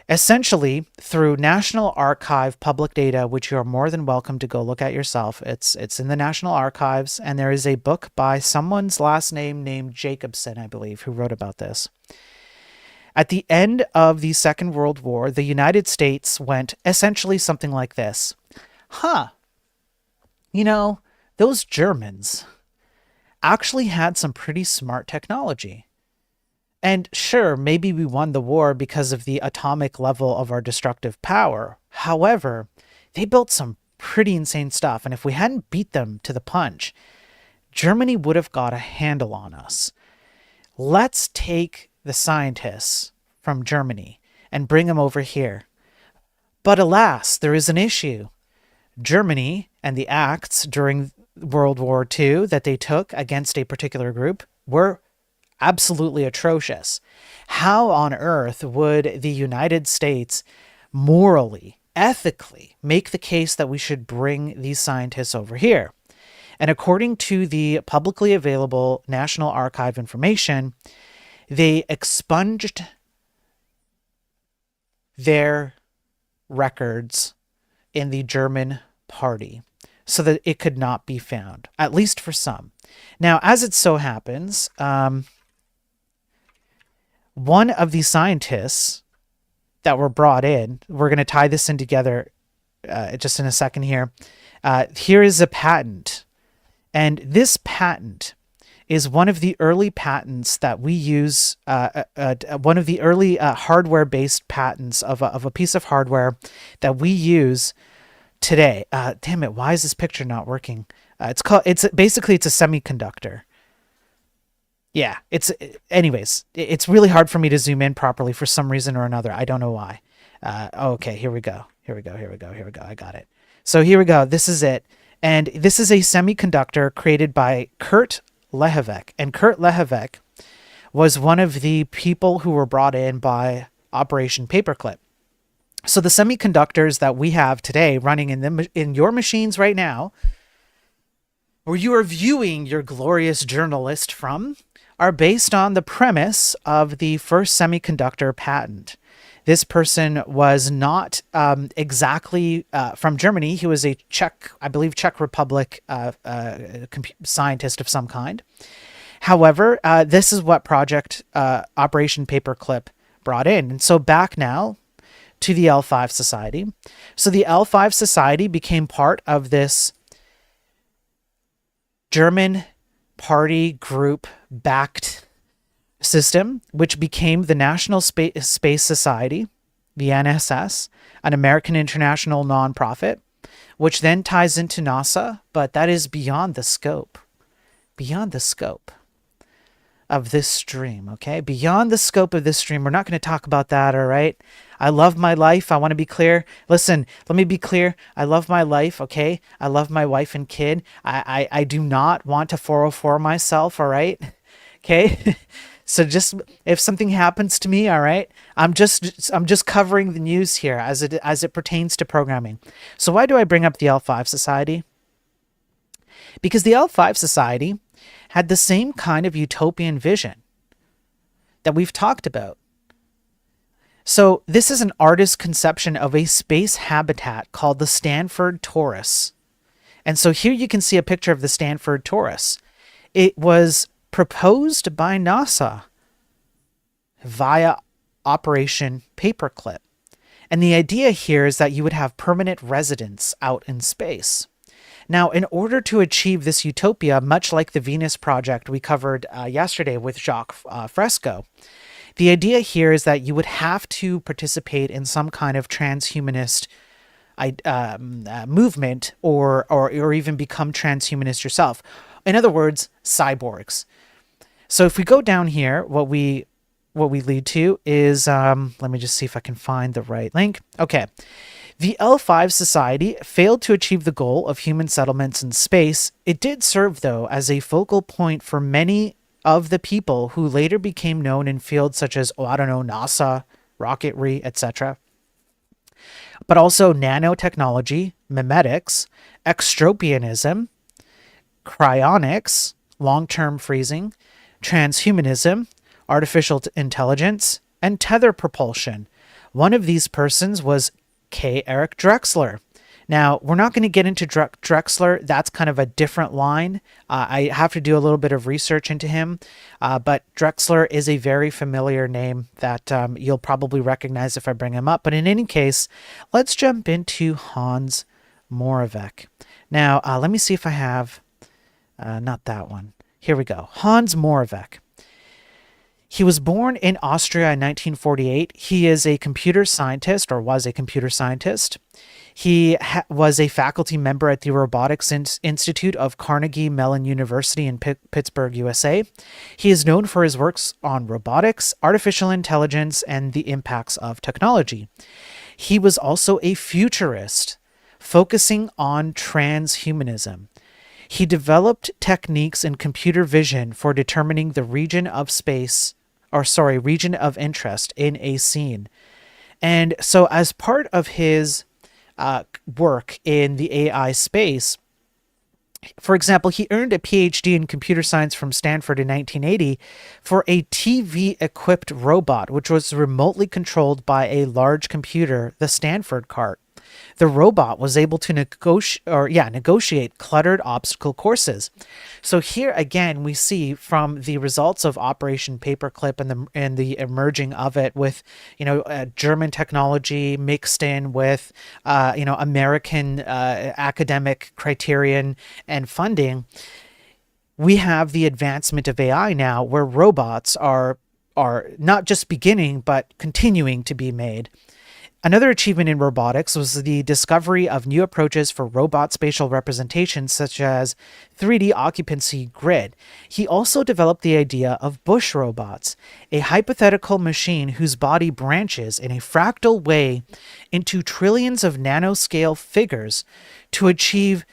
Essentially, through National Archive public data, which you are more than welcome to go look at yourself. It's in the National Archives, and there is a book by someone's last name named Jacobson, I believe, who wrote about this. At the end of the Second World War, the United States went essentially something like this. You know, those Germans actually had some pretty smart technology. And sure, maybe we won the war because of the atomic level of our destructive power. However, they built some pretty insane stuff. And if we hadn't beat them to the punch, Germany would have got a handle on us. Let's take the scientists from Germany and bring them over here. But alas, there is an issue. Germany and the acts during World War II that they took against a particular group were absolutely atrocious. How on earth would the United States morally, ethically make the case that we should bring these scientists over here? And according to the publicly available National Archive information, they expunged their records in the German party so that it could not be found, at least for some. Now, as it so happens, one of the scientists that were brought in, we're going to tie this in together just in a second here. Here is a patent. And this patent is one of the early patents that we use, one of the early hardware-based patents of a piece of hardware that we use today. Damn it, why is this picture not working? Basically it's a semiconductor. Yeah, anyways, it's really hard for me to zoom in properly for some reason or another. I don't know why. Okay, here we go. I got it. So here we go. This is it. And this is a semiconductor created by Kurt Lehevek. And Kurt Lehevek was one of the people who were brought in by Operation Paperclip. So the semiconductors that we have today running in your machines right now, where you are viewing your glorious journalist from, are based on the premise of the first semiconductor patent. This person was not exactly from Germany. He was a Czech Republic scientist of some kind. However, this is what Project Operation Paperclip brought in. And so back now to the L5 Society. So the L5 Society became part of this German party group backed system, which became the National Space Society, the NSS, an American international nonprofit, which then ties into NASA, but that is beyond the scope of this stream, okay? Beyond the scope of this stream. We're not going to talk about that, all right? I love my life. I want to be clear. Listen, let me be clear. I love my life, okay? I love my wife and kid. I do not want to 404 myself, all right? Okay? So just if something happens to me, all right? I'm just covering the news here as it pertains to programming. So why do I bring up the L5 Society? Because the L5 Society had the same kind of utopian vision that we've talked about. So this is an artist's conception of a space habitat called the Stanford Torus. And so here you can see a picture of the Stanford Torus. It was proposed by NASA via Operation Paperclip. And the idea here is that you would have permanent residence out in space. Now, in order to achieve this utopia, much like the Venus project we covered yesterday with Jacques Fresco, the idea here is that you would have to participate in some kind of transhumanist movement, or even become transhumanist yourself. In other words, cyborgs. So if we go down here, what we lead to is let me just see if I can find the right link. Okay. The L5 Society failed to achieve the goal of human settlements in space. It did serve, though, as a focal point for many of the people who later became known in fields such as, NASA, rocketry, etc., but also nanotechnology, memetics, extropianism, cryonics, long-term freezing, transhumanism, artificial intelligence, and tether propulsion. One of these persons was K. Eric Drexler. Now, we're not going to get into Drexler. That's kind of a different line. I have to do a little bit of research into him, but Drexler is a very familiar name that you'll probably recognize if I bring him up. But in any case, let's jump into Hans Moravec. Now, let me see if I have, not that one. Here we go. Hans Moravec. He was born in Austria in 1948. He is a computer scientist, or was a computer scientist. He was a faculty member at the Robotics Institute of Carnegie Mellon University in Pittsburgh, USA. He is known for his works on robotics, artificial intelligence, and the impacts of technology. He was also a futurist, focusing on transhumanism. He developed techniques in computer vision for determining the region of interest in a scene. And so as part of his work in the AI space, for example, he earned a PhD in computer science from Stanford in 1980 for a TV-equipped robot, which was remotely controlled by a large computer, the Stanford cart. The robot was able to negotiate cluttered obstacle courses. So here again, we see from the results of Operation Paperclip and the emerging of it with, German technology mixed in with, American academic criterion and funding. We have the advancement of AI now, where robots are not just beginning but continuing to be made. Another achievement in robotics was the discovery of new approaches for robot spatial representation, such as 3D occupancy grid. He also developed the idea of bush robots, a hypothetical machine whose body branches in a fractal way into trillions of nanoscale figures to achieve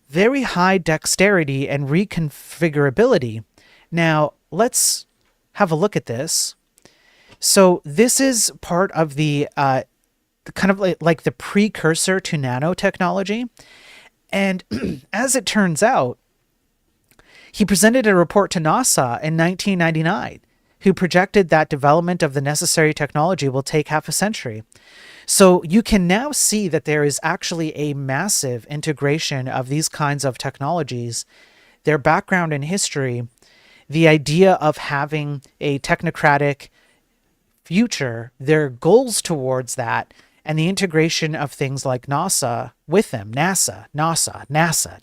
very high dexterity and reconfigurability. Now, let's have a look at this. So this is part of the kind of like the precursor to nanotechnology. And as it turns out, he presented a report to NASA in 1999, who projected that development of the necessary technology will take half a century. So you can now see that there is actually a massive integration of these kinds of technologies, their background and history, the idea of having a technocratic future, their goals towards that, and the integration of things like NASA with them. NASA.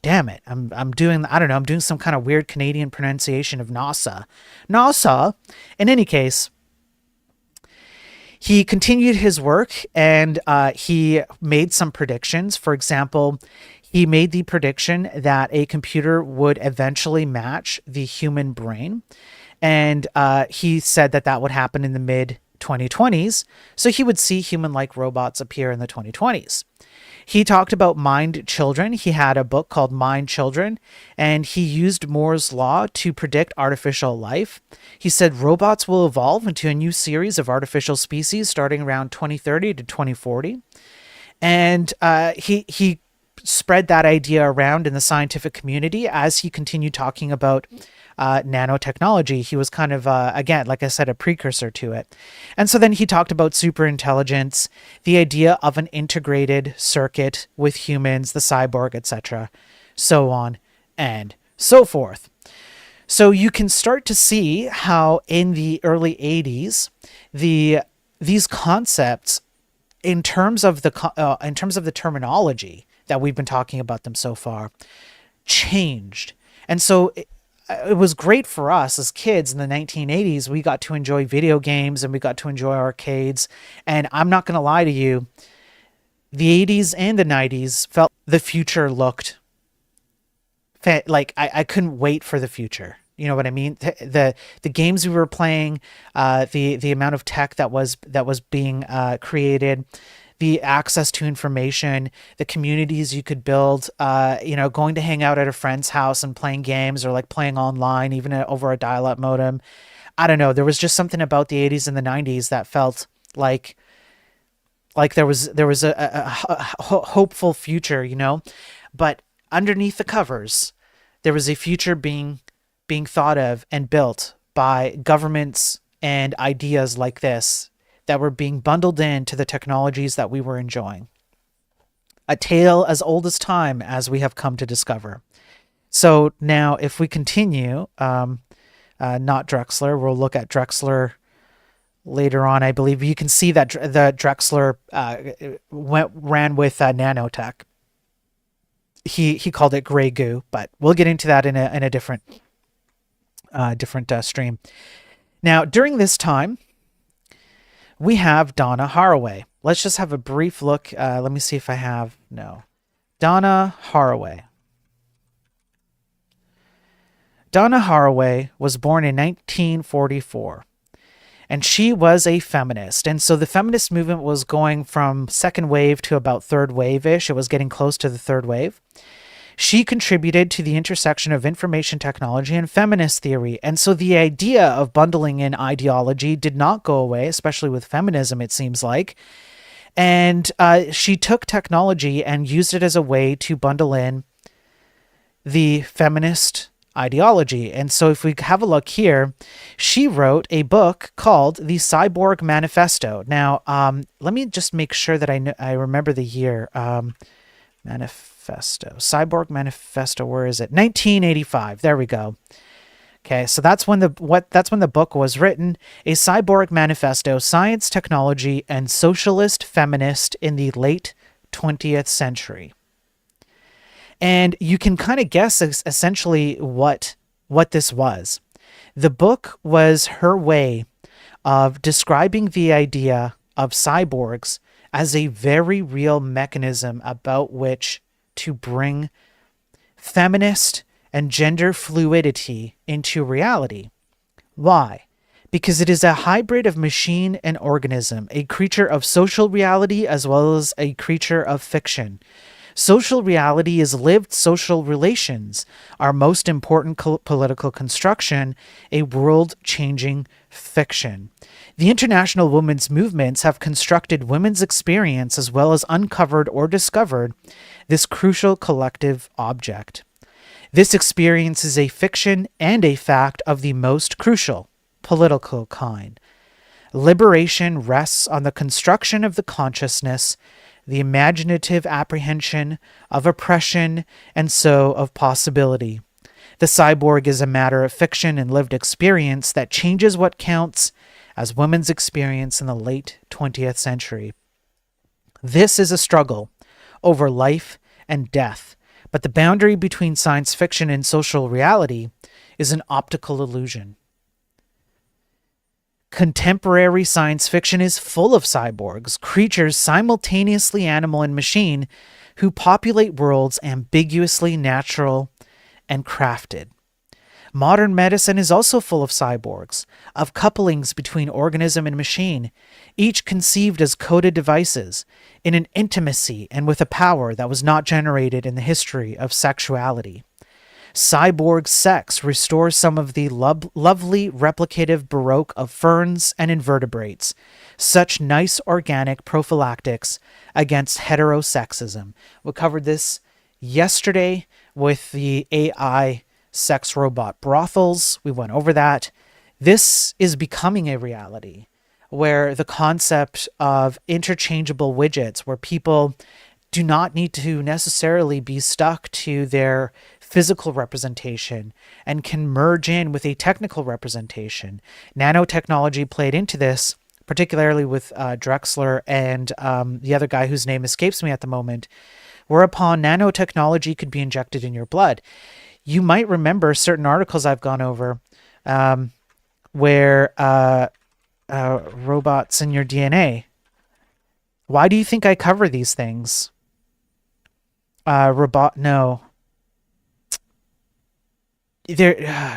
Damn it. I'm doing some kind of weird Canadian pronunciation of NASA. NASA. In any case, he continued his work and he made some predictions. For example, he made the prediction that a computer would eventually match the human brain. And he said that would happen in the mid-2020s. So he would see human-like robots appear in the 2020s. He talked about mind children. He had a book called Mind Children, and he used Moore's law to predict artificial life. He said robots will evolve into a new series of artificial species starting around 2030 to 2040. And he spread that idea around in the scientific community as he continued talking about nanotechnology. He was kind of, again, like I said, a precursor to it. And so then he talked about superintelligence, the idea of an integrated circuit with humans, the cyborg, etc., so on and so forth. So you can start to see how in the early 80s, these concepts in terms of the terminology that we've been talking about them so far, changed. And so it was great for us as kids in the 1980s. We got to enjoy video games and we got to enjoy arcades. And I'm not going to lie to you, the 80s and the 90s felt the future looked like I couldn't wait for the future. You know what I mean? The games we were playing, the amount of tech that was being created, the access to information, the communities you could build, going to hang out at a friend's house and playing games or like playing online, even over a dial-up modem. I don't know. There was just something about the 80s and the 90s that felt like there was a hopeful future, but underneath the covers, there was a future being thought of and built by governments and ideas like this that were being bundled into the technologies that we were enjoying. A tale as old as time, as we have come to discover. So now, if we continue, not Drexler, we'll look at Drexler later on. I believe you can see that the Drexler ran with nanotech. He called it gray goo, but we'll get into that in a different stream. Now, during this time, we have Donna Haraway. Let's just have a brief look. Let me see if I have no. Donna Haraway. Donna Haraway was born in 1944. And she was a feminist. And so the feminist movement was going from second wave to about third wave-ish. It was getting close to the third wave. She contributed to the intersection of information technology and feminist theory. And so the idea of bundling in ideology did not go away, especially with feminism, it seems like. And she took technology and used it as a way to bundle in the feminist ideology. And so if we have a look here, she wrote a book called The Cyborg Manifesto. Now, let me just make sure that I remember the year. Manifesto. Cyborg Manifesto, where is it? 1985. There we go. Okay, so that's when the book was written. A Cyborg Manifesto, Science, Technology, and Socialist Feminist in the Late 20th Century. And you can kind of guess essentially what this was. The book was her way of describing the idea of cyborgs as a very real mechanism about which to bring feminist and gender fluidity into reality. Why? Because it is a hybrid of machine and organism, a creature of social reality as well as a creature of fiction. Social reality is lived social relations, our most important political construction, a world-changing fiction. The international women's movements have constructed women's experience as well as uncovered or discovered this crucial collective object. This experience is a fiction and a fact of the most crucial, political kind. Liberation rests on the construction of the consciousness, the imaginative apprehension of oppression, and so of possibility. The cyborg is a matter of fiction and lived experience that changes what counts as women's experience in the late 20th century. This is a struggle over life and death, but the boundary between science fiction and social reality is an optical illusion. Contemporary science fiction is full of cyborgs, creatures simultaneously animal and machine, who populate worlds ambiguously natural and crafted. Modern medicine is also full of cyborgs, of couplings between organism and machine, each conceived as coded devices, in an intimacy and with a power that was not generated in the history of sexuality. Cyborg sex restores some of the lovely replicative baroque of ferns and invertebrates, such nice organic prophylactics against heterosexism. We covered this yesterday with the AI sex robot brothels. We went over that. This is becoming a reality where the concept of interchangeable widgets, where people do not need to necessarily be stuck to their physical representation and can merge in with a technical representation. Nanotechnology played into this particularly with Drexler and the other guy whose name escapes me at the moment, whereupon nanotechnology could be injected in your blood. You might remember certain articles I've gone over where robots in your DNA. Why do you think I cover these things? No.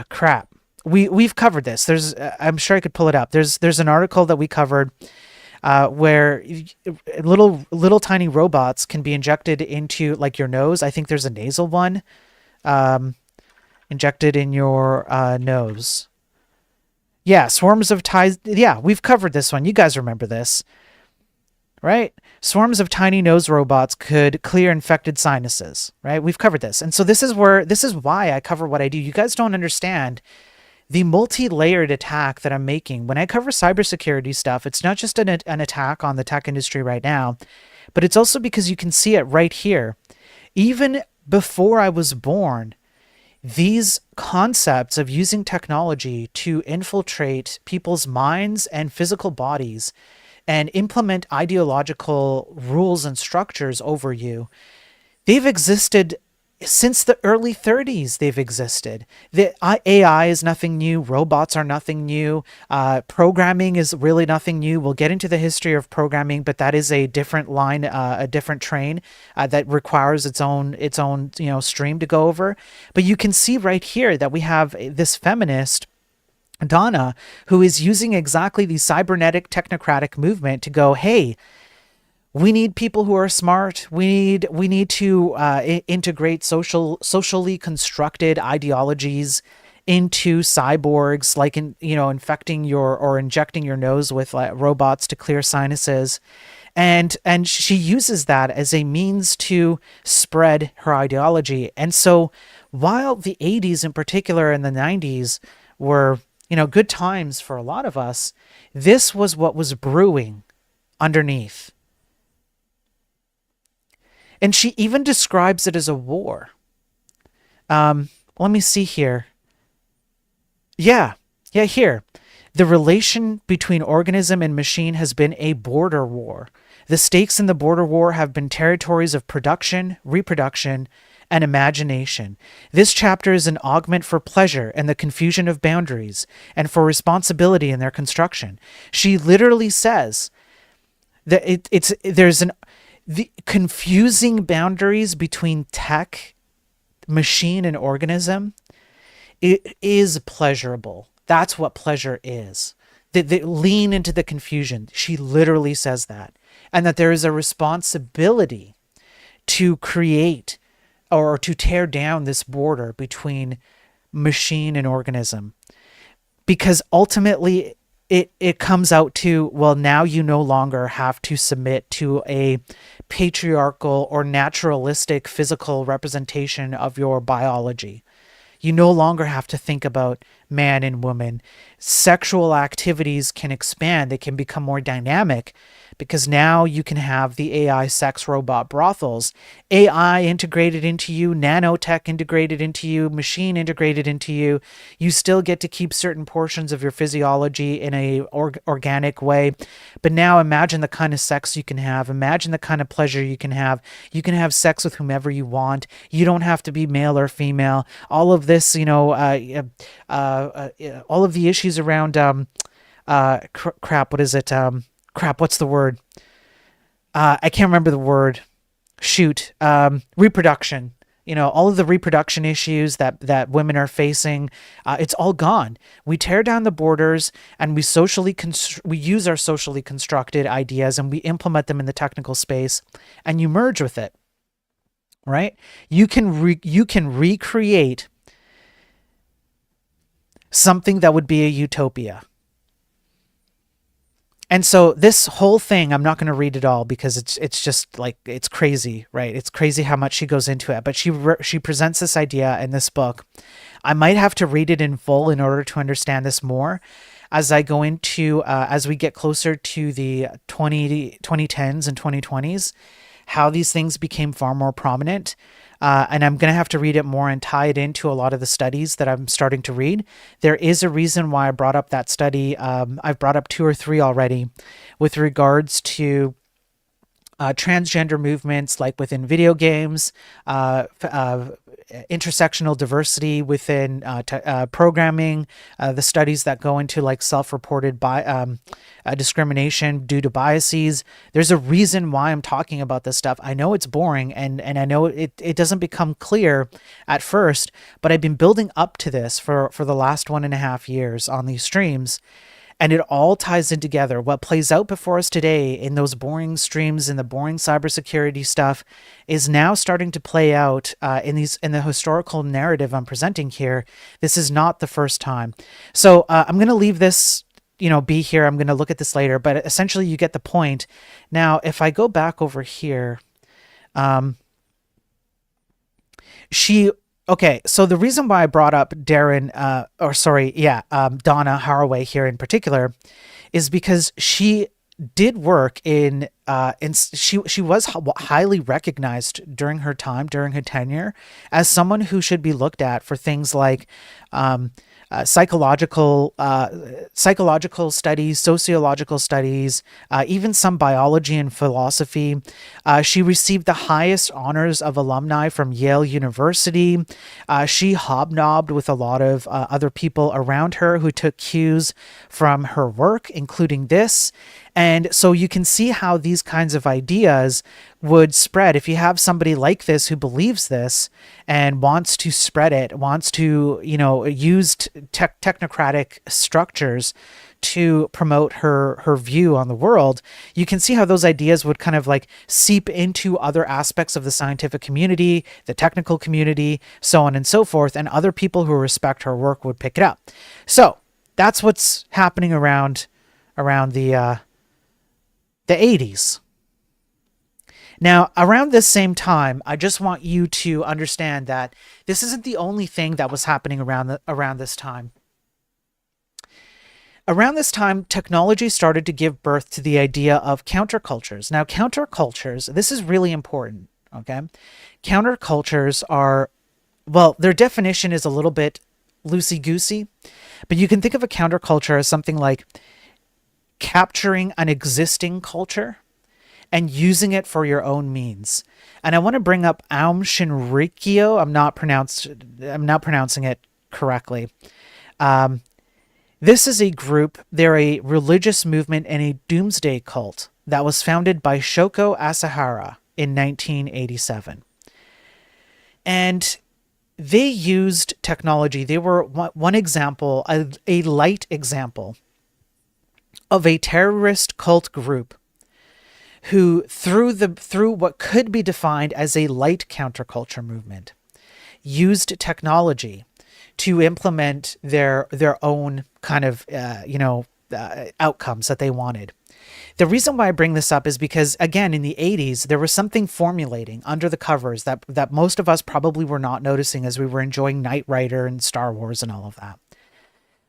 Crap. We've covered this. I'm sure I could pull it up. There's an article that we covered where little tiny robots can be injected into like your nose. I think there's a nasal one injected in your nose. Yeah, swarms of ties. Yeah, we've covered this one. You guys remember this, right? Swarms of tiny nose robots could clear infected sinuses, right? We've covered this. And so this is why I cover what I do. You guys don't understand the multi-layered attack that I'm making. When I cover cybersecurity stuff, it's not just an attack on the tech industry right now, but it's also because you can see it right here. Even before I was born, these concepts of using technology to infiltrate people's minds and physical bodies and implement ideological rules and structures over you, they've existed since the early 30s. They've existed. The AI is nothing new. Robots are nothing new. Programming is really nothing new. We'll get into the history of programming, but that is a different line, a different train that requires its own stream to go over. But you can see right here that we have this feminist Donna, who is using exactly the cybernetic technocratic movement to go, hey, we need people who are smart. We need to integrate socially constructed ideologies into cyborgs, like infecting or injecting your nose with robots to clear sinuses, and she uses that as a means to spread her ideology. And so, while the 80s in particular and the 90s were good times for a lot of us, this was what was brewing underneath. And she even describes it as a war. Let me see here. Yeah, here. The relation between organism and machine has been a border war. The stakes in the border war have been territories of production, reproduction, and imagination. This chapter is an augment for pleasure and the confusion of boundaries, and for responsibility in their construction. She literally says that the confusing boundaries between tech, machine, and organism, it is pleasurable. That's what pleasure is. They lean into the confusion. She literally says that. And that there is a responsibility to create or to tear down this border between machine and organism. Because ultimately, it comes out to, well, now you no longer have to submit to a patriarchal or naturalistic physical representation of your biology. You no longer have to think about man and woman. Sexual activities can expand. They can become more dynamic because now you can have the AI sex robot brothels, AI integrated into you, nanotech integrated into you, machine integrated into you. You still get to keep certain portions of your physiology in a organic way. But now imagine the kind of sex you can have. Imagine the kind of pleasure you can have. You can have sex with whomever you want. You don't have to be male or female. All of this, all of the issues around what's the word? I can't remember the word. Reproduction. All of the reproduction issues that women are facing, it's all gone. We tear down the borders and we use our socially constructed ideas and we implement them in the technical space, and you merge with it, right? You can recreate something that would be a utopia. And so this whole thing, I'm not going to read it all because it's just like, it's crazy, right? It's crazy how much she goes into it. But she presents this idea in this book. I might have to read it in full in order to understand this more as I go into, as we get closer to the 2010s and 2020s, how these things became far more prominent. and I'm going to have to read it more and tie it into a lot of the studies that I'm starting to read. There is a reason why I brought up that study. I've brought up two or three already with regards to transgender movements, like within video games, intersectional diversity within programming, the studies that go into like self-reported discrimination due to biases. There's a reason why I'm talking about this stuff. I know it's boring, and I know it doesn't become clear at first, but I've been building up to this for the last 1.5 years on these streams. And it all ties in together. What plays out before us today in those boring streams and the boring cybersecurity stuff is now starting to play out in the historical narrative I'm presenting here. This is not the first time. So I'm going to leave this, be here. I'm going to look at this later, but essentially you get the point. Now, if I go back over here, okay, so the reason why I brought up Donna Haraway here in particular is because she did work she was highly recognized during her tenure as someone who should be looked at for things like psychological studies, sociological studies, even some biology and philosophy. She received the highest honors of alumni from Yale University. She hobnobbed with a lot of other people around her who took cues from her work, including this. And so you can see how these kinds of ideas would spread. If you have somebody like this who believes this and wants to spread it, wants to, use technocratic structures to promote her view on the world, you can see how those ideas would kind of like seep into other aspects of the scientific community, the technical community, so on and so forth, and other people who respect her work would pick it up. So that's what's happening around the 80s. Now, around this same time, I just want you to understand that this isn't the only thing that was happening around this time. Around this time, technology started to give birth to the idea of countercultures. Now, countercultures, this is really important, okay? Countercultures are, well, their definition is a little bit loosey-goosey, but you can think of a counterculture as something like capturing an existing culture and using it for your own means. And I want to bring up Aum Shinrikyo. I'm not pronouncing it correctly. This is a group. They're a religious movement and a doomsday cult that was founded by Shoko Asahara in 1987. And they used technology. They were one example, a light example of a terrorist cult group who, through what could be defined as a light counterculture movement, used technology to implement their own kind of outcomes that they wanted. The reason why I bring this up is because, again, in the 80s, there was something formulating under the covers that most of us probably were not noticing as we were enjoying Knight Rider and Star Wars and all of that.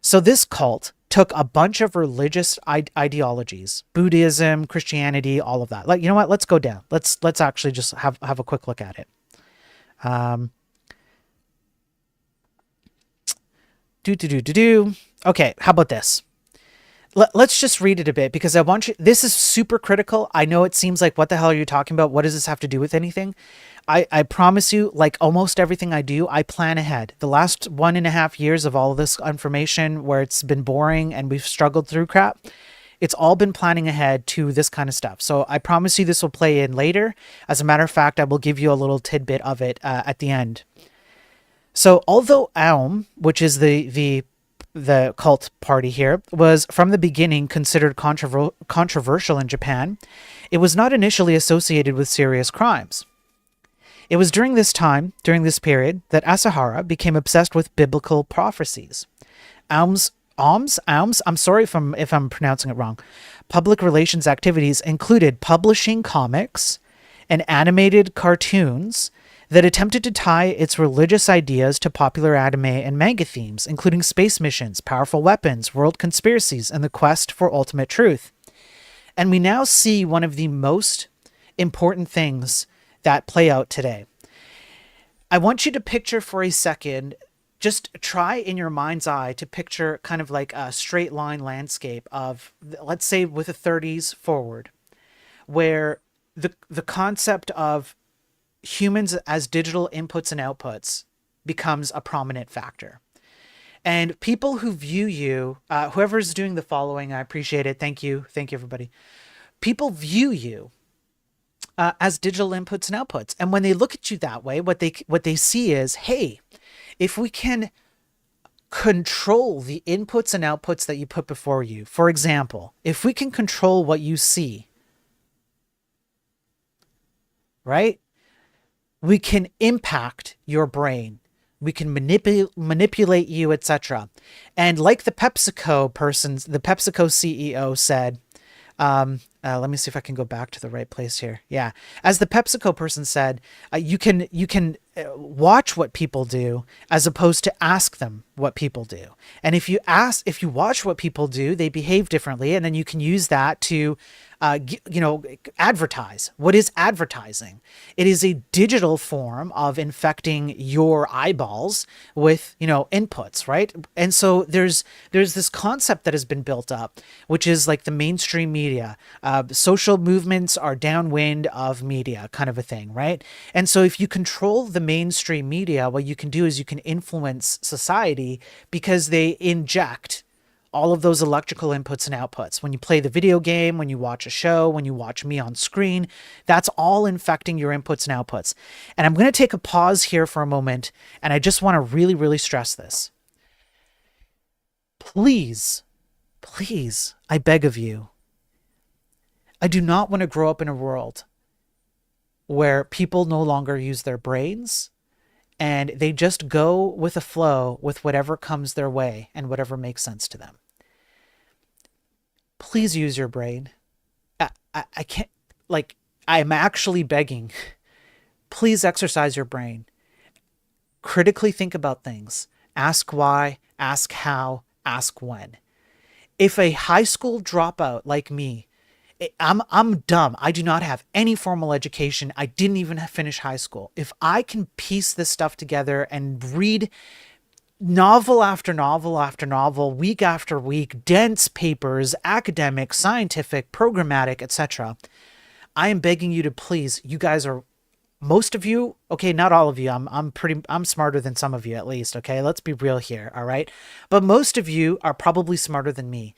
So this cult took a bunch of religious ideologies, Buddhism, Christianity, all of that. Like, you know what? Let's go down. Let's actually just have a quick look at it. Okay, how about this? Let's just read it a bit because I want you. This is super critical. I know it seems like, what the hell are you talking about? What does this have to do with anything? I promise you, like almost everything I do, I plan ahead. The last 1.5 years of all of this information where it's been boring and we've struggled through crap, it's all been planning ahead to this kind of stuff. So I promise you this will play in later. As a matter of fact, I will give you a little tidbit of it at the end. So although Aum, which is the cult party here, was from the beginning considered controversial in Japan, it was not initially associated with serious crimes. It was during this period, that Asahara became obsessed with biblical prophecies. Aum's, I'm sorry if I'm pronouncing it wrong. Public relations activities included publishing comics and animated cartoons that attempted to tie its religious ideas to popular anime and manga themes, including space missions, powerful weapons, world conspiracies, and the quest for ultimate truth. And we now see one of the most important things that play out today. I want you to picture for a second, just try in your mind's eye to picture kind of like a straight line landscape of, let's say, with the 30s forward, where the concept of humans as digital inputs and outputs becomes a prominent factor. And people who view you, whoever's doing the following, I appreciate it. Thank you. Thank you, everybody. People view you as digital inputs and outputs. And when they look at you that way, what they see is, hey, if we can control the inputs and outputs that you put before you, for example, if we can control what you see, right? We can impact your brain. We can manipulate you, etc. And like the PepsiCo CEO said, let me see if I can go back to the right place here. Yeah. As the PepsiCo person said, you can watch what people do as opposed to ask them what people do. And if you watch what people do, they behave differently. And then you can use that to, advertise. What is advertising? It is a digital form of infecting your eyeballs with, inputs, right? And so there's this concept that has been built up, which is like the mainstream media. Social movements are downwind of media, kind of a thing, right? And so if you control the mainstream media, what you can do is you can influence society because they inject all of those electrical inputs and outputs. When you play the video game, when you watch a show, when you watch me on screen, that's all infecting your inputs and outputs. And I'm going to take a pause here for a moment, and I just want to really, really stress this. Please, please, I beg of you, I do not want to grow up in a world where people no longer use their brains and they just go with the flow with whatever comes their way and whatever makes sense to them. Please use your brain. I can't, I'm actually begging. Please exercise your brain. Critically think about things. Ask why, ask how, ask when. If a high school dropout like me, I'm dumb. I do not have any formal education. I didn't even finish high school. If I can piece this stuff together and read novel after novel after novel, week after week, dense papers, academic, scientific, programmatic, etc., I am begging you to please, you guys are, most of you, okay, not all of you, I'm smarter than some of you at least, okay? Let's be real here, all right? But most of you are probably smarter than me.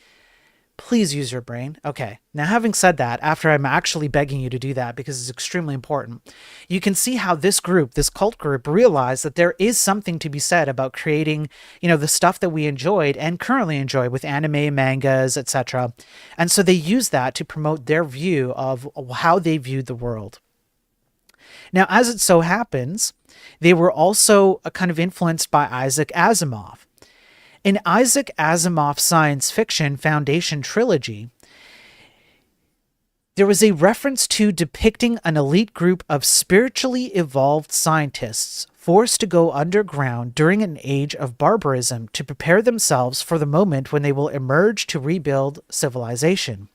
Please use your brain. Okay, now having said that, after I'm actually begging you to do that because it's extremely important, you can see how this cult group, realized that there is something to be said about creating, the stuff that we enjoyed and currently enjoy with anime, mangas, etc. And so they use that to promote their view of how they viewed the world. Now, as it so happens, they were also kind of influenced by Isaac Asimov. In Isaac Asimov's science fiction Foundation trilogy, there was a reference to depicting an elite group of spiritually evolved scientists forced to go underground during an age of barbarism to prepare themselves for the moment when they will emerge to rebuild civilization.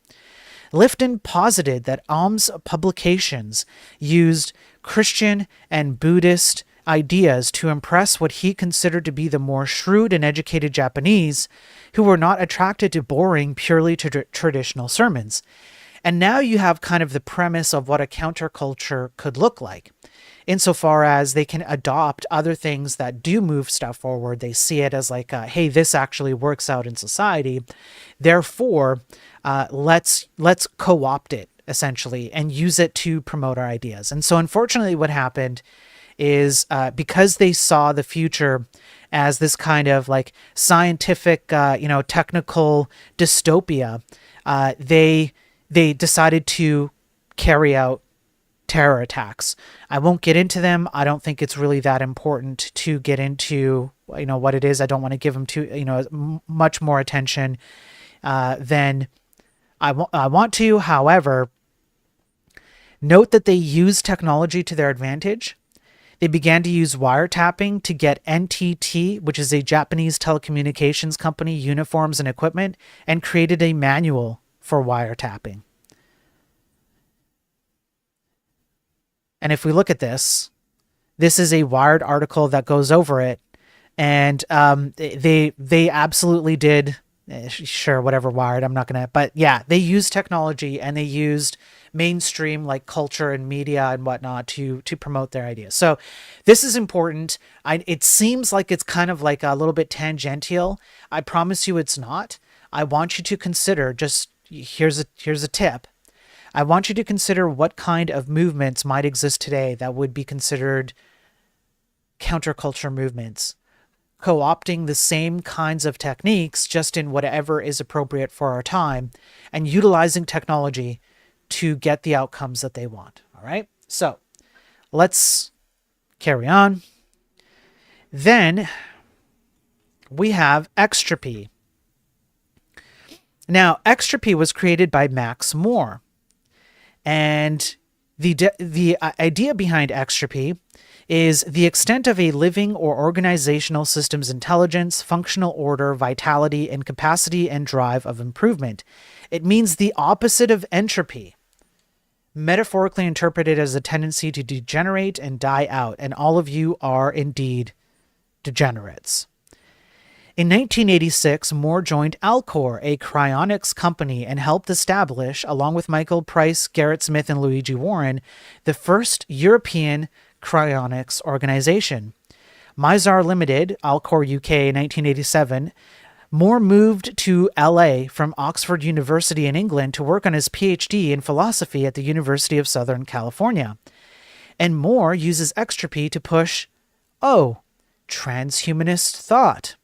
Lifton posited that Ahm's publications used Christian and Buddhist ideas to impress what he considered to be the more shrewd and educated Japanese, who were not attracted to boring, purely traditional sermons. And now you have kind of the premise of what a counterculture could look like, insofar as they can adopt other things that do move stuff forward. They see it as like, hey, this actually works out in society. Therefore, let's co-opt it, essentially, and use it to promote our ideas. And so unfortunately what happened is because they saw the future as this kind of like scientific, technical dystopia, they decided to carry out terror attacks. I won't get into them. I don't think it's really that important to get into, what it is. I don't want to give them much more attention than I want to. However, note that they use technology to their advantage. They began to use wiretapping to get NTT, which is a Japanese telecommunications company, uniforms and equipment, and created a manual for wiretapping. And if we look at this, This is a Wired article that goes over it, and they absolutely did. Sure, whatever, Wired. I'm not gonna, but yeah, they used technology and they used mainstream like culture and media and whatnot to promote their ideas. So this is important. It seems like it's kind of like a little bit tangential. I promise you, it's not. I want you to consider. Just here's a tip. I want you to consider what kind of movements might exist today that would be considered counterculture movements, co-opting the same kinds of techniques just in whatever is appropriate for our time and utilizing technology to get the outcomes that they want. All right. So let's carry on. Then we have Extropy. Now, Extropy was created by Max Moore. And the idea behind Extropy is the extent of a living or organizational system's intelligence, functional order, vitality, and capacity and drive of improvement. It means the opposite of entropy, metaphorically interpreted as a tendency to degenerate and die out, and all of you are indeed degenerates. In 1986, Moore joined Alcor, a cryonics company, and helped establish, along with Michael Price, Garrett Smith, and Luigi Warren, the first European cryonics organization. Mizar Limited, Alcor UK, 1987. Moore moved to LA from Oxford University in England to work on his PhD in philosophy at the University of Southern California. And Moore uses Extropy to push, transhumanist thought.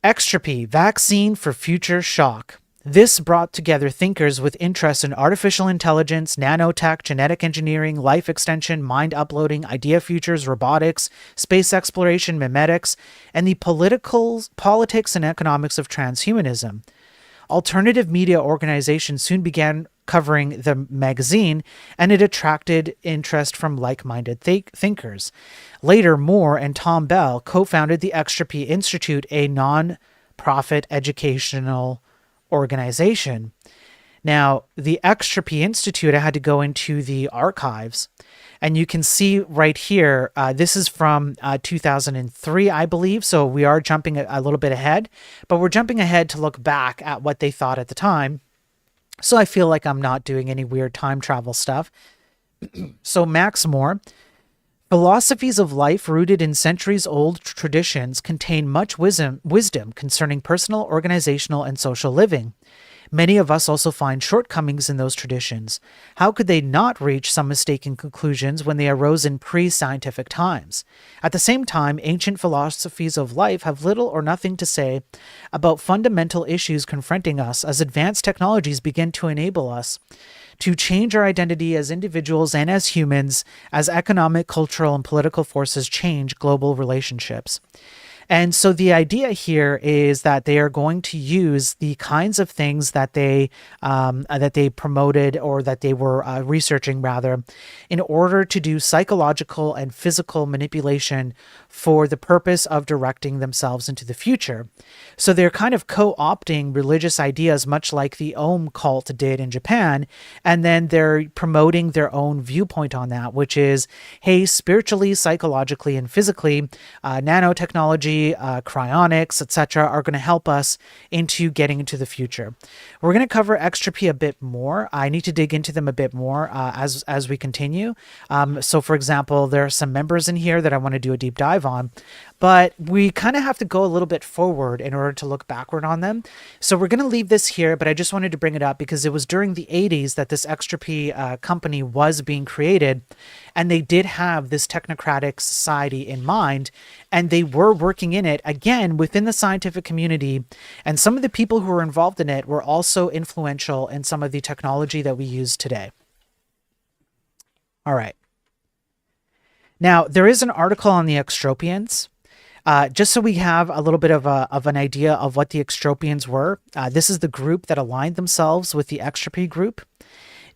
Extropy, vaccine for future shock. This brought together thinkers with interests in artificial intelligence, nanotech, genetic engineering, life extension, mind uploading, idea futures, robotics, space exploration, memetics, and the politics and economics of transhumanism. Alternative media organizations soon began covering the magazine, and it attracted interest from like-minded thinkers. Later, Moore and Tom Bell co-founded the Extropy Institute, a non-profit educational organization. Now, the Extropy Institute, I had to go into the archives, and you can see right here, this is from 2003, I believe, so we are jumping a little bit ahead, but we're jumping ahead to look back at what they thought at the time, so I feel like I'm not doing any weird time travel stuff. So Max Moore, philosophies of life rooted in centuries-old traditions contain much wisdom concerning personal, organizational, and social living. Many of us also find shortcomings in those traditions. How could they not reach some mistaken conclusions when they arose in pre-scientific times? At the same time, ancient philosophies of life have little or nothing to say about fundamental issues confronting us as advanced technologies begin to enable us to change our identity as individuals and as humans, as economic, cultural, and political forces change global relationships. And so the idea here is that they are going to use the kinds of things that they promoted, or that they were researching rather, in order to do psychological and physical manipulation for the purpose of directing themselves into the future. So they're kind of co-opting religious ideas, much like the Om cult did in Japan, and then they're promoting their own viewpoint on that, which is, hey, spiritually, psychologically, and physically, nanotechnology, cryonics, etc., are going to help us into getting into the future. We're going to cover Extropy a bit more. I need to dig into them a bit more as we continue. So, for example, there are some members in here that I want to do a deep dive on, but we kind of have to go a little bit forward in order to look backward on them. So we're going to leave this here, but I just wanted to bring it up because it was during the 80s that this Extropy company was being created, and they did have this technocratic society in mind, and they were working in it, again, within the scientific community, and some of the people who were involved in it were also influential in some of the technology that we use today. All right. Now, there is an article on the Extropians. Just so we have a little bit of an idea of what the Extropians were. This is the group that aligned themselves with the Extropy group.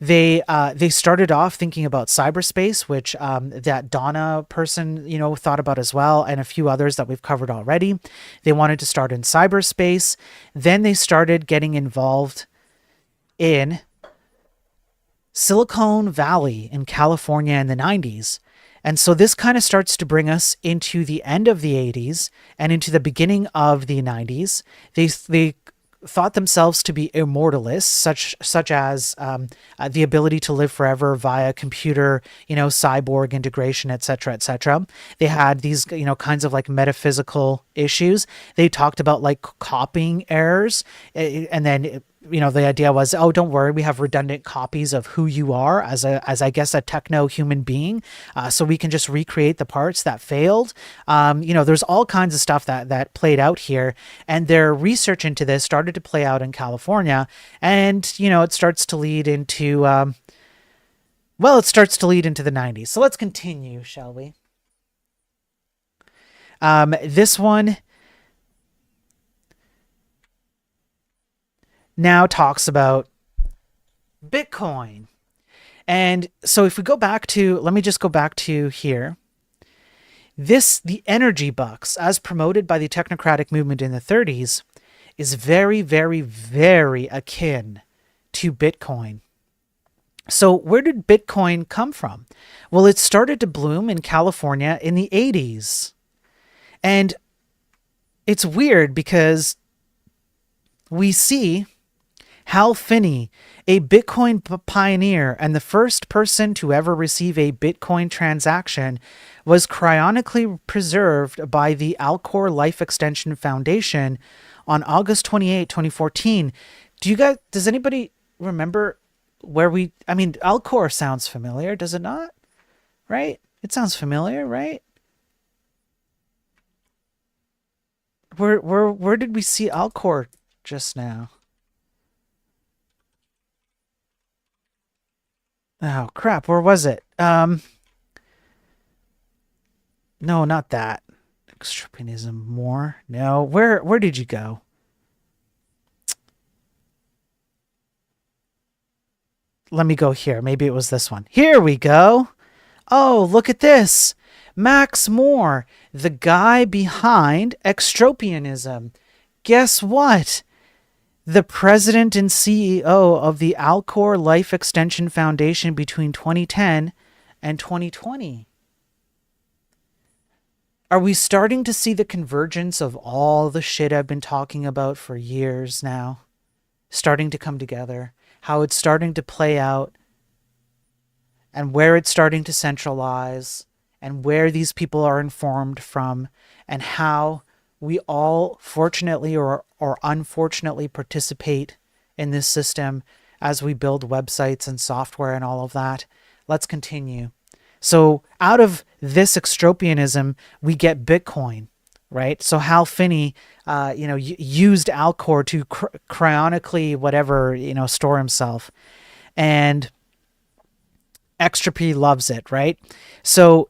They started off thinking about cyberspace, which that Donna person, thought about as well, and a few others that we've covered already. They wanted to start in cyberspace. Then they started getting involved in Silicon Valley in California in the 90s. And so this kind of starts to bring us into the end of the 80s and into the beginning of the 90s. They thought themselves to be immortalists, such as the ability to live forever via computer, cyborg integration, etc., etc. They had these, kinds of like metaphysical issues. They talked about like copying errors, and then the idea was, oh, don't worry, we have redundant copies of who you are as I guess a techno human being, so we can just recreate the parts that failed. There's all kinds of stuff that played out here, and their research into this started to play out in California, and it starts to lead into the 90s. So let's continue, shall we? This one now talks about Bitcoin. And so if we go back to, let me just go back to here. The energy bucks, as promoted by the technocratic movement in the 30s, is very, very, very akin to Bitcoin. So where did Bitcoin come from? Well, it started to bloom in California in the 80s. And it's weird because we see Hal Finney, a Bitcoin pioneer and the first person to ever receive a Bitcoin transaction, was cryonically preserved by the Alcor Life Extension Foundation on August 28, 2014. Does anybody remember Alcor sounds familiar, does it not? Right? It sounds familiar, right? Where did we see Alcor just now? Oh crap, where was it? No, not that. Extropianism more. No, where did you go? Let me go here. Maybe it was this one. Here we go. Oh, look at this. Max Moore, the guy behind extropianism. Guess what? The president and CEO of the Alcor Life Extension Foundation between 2010 and 2020. Are we starting to see the convergence of all the shit I've been talking about for years now? Starting to come together. How it's starting to play out. And where it's starting to centralize. And where these people are informed from. And how we all, fortunately or unfortunately, participate in this system as we build websites and software and all of that. Let's continue. So out of this extropianism, we get Bitcoin, right? So Hal Finney, used Alcor to cryonically store himself, and Extropy loves it, right? So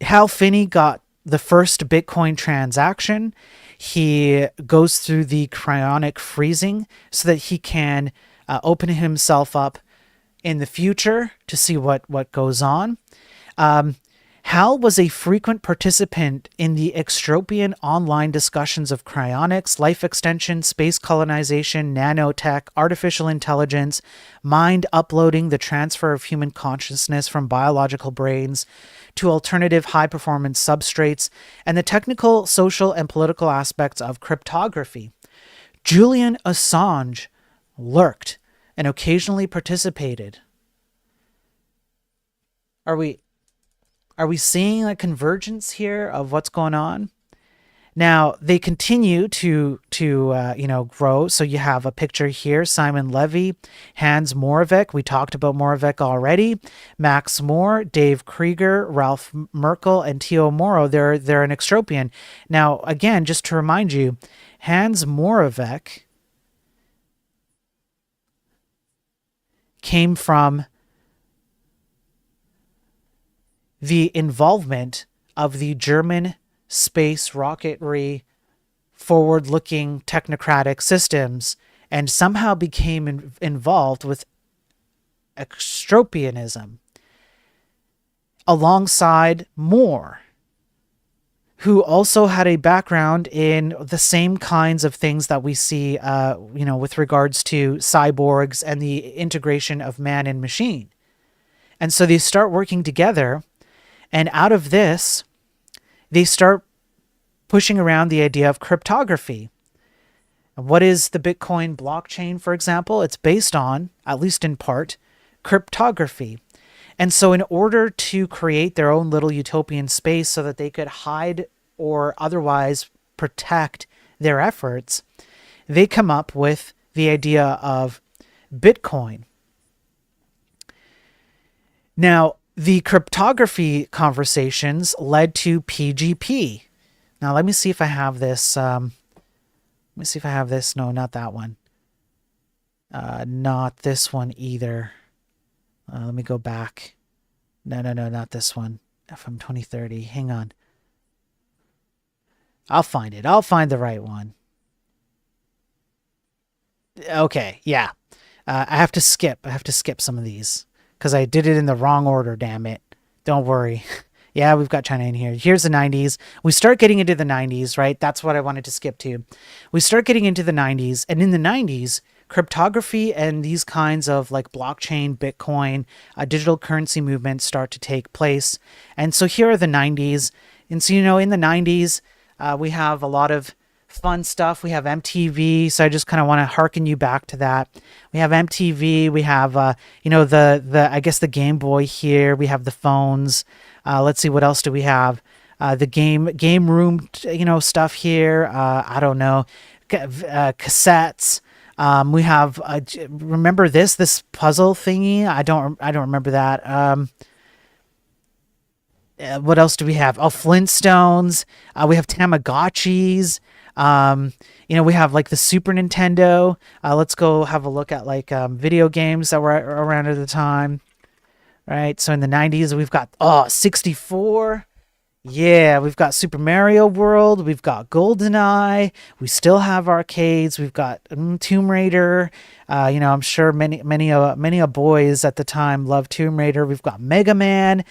Hal Finney got the first Bitcoin transaction. He goes through the cryonic freezing so that he can open himself up in the future to see what goes on. Hal was a frequent participant in the extropian online discussions of cryonics, life extension, space colonization, nanotech, artificial intelligence, mind uploading, the transfer of human consciousness from biological brains to alternative high-performance substrates, and the technical, social, and political aspects of cryptography. Julian Assange lurked and occasionally participated. Are we seeing a convergence here of what's going on? Now they continue to grow. So you have a picture here: Simon Levy, Hans Moravec. We talked about Moravec already. Max Moore, Dave Krieger, Ralph Merkel, and Tio Moro. They're an extropian. Now again, just to remind you, Hans Moravec came from the involvement of the German space rocketry forward-looking technocratic systems, and somehow became involved with extropianism alongside Moore, who also had a background in the same kinds of things that we see, with regards to cyborgs and the integration of man and machine. And so they start working together, and out of this, they start pushing around the idea of cryptography. What is the Bitcoin blockchain, for example? It's based on, at least in part, cryptography. And so, in order to create their own little utopian space so that they could hide or otherwise protect their efforts, they come up with the idea of Bitcoin. Now, the cryptography conversations led to PGP. Now, let me see if I have this. Let me see if I have this. No, not that one. Not this one either. Let me go back. No, not this one. FM 2030. Hang on. I'll find it. I'll find the right one. Okay, yeah. I have to skip. I have to skip some of these because I did it in the wrong order, damn it. Don't worry. Yeah, we've got China in here. Here's the 90s. We start getting into the 90s, right? That's what I wanted to skip to. We start getting into the 90s, and in the 90s, cryptography and these kinds of like blockchain, Bitcoin, digital currency movements start to take place. And so here are the 90s. And so, in the 90s, we have a lot of fun stuff. We have MTV. So I just kind of want to harken you back to that. We have MTV. We have, I guess the Game Boy here. We have the phones. Let's see, what else do we have? The game room, stuff here. I don't know, cassettes. We have remember this puzzle thingy. I don't remember that. What else do we have? Oh, Flintstones. We have Tamagotchis. We have like the Super Nintendo. Let's go have a look at like video games that were around at the time. Right, so in the 90s, we've got 64. Yeah, we've got Super Mario World. We've got GoldenEye. We still have arcades. We've got Tomb Raider. I'm sure many boys at the time loved Tomb Raider. We've got Mega Man.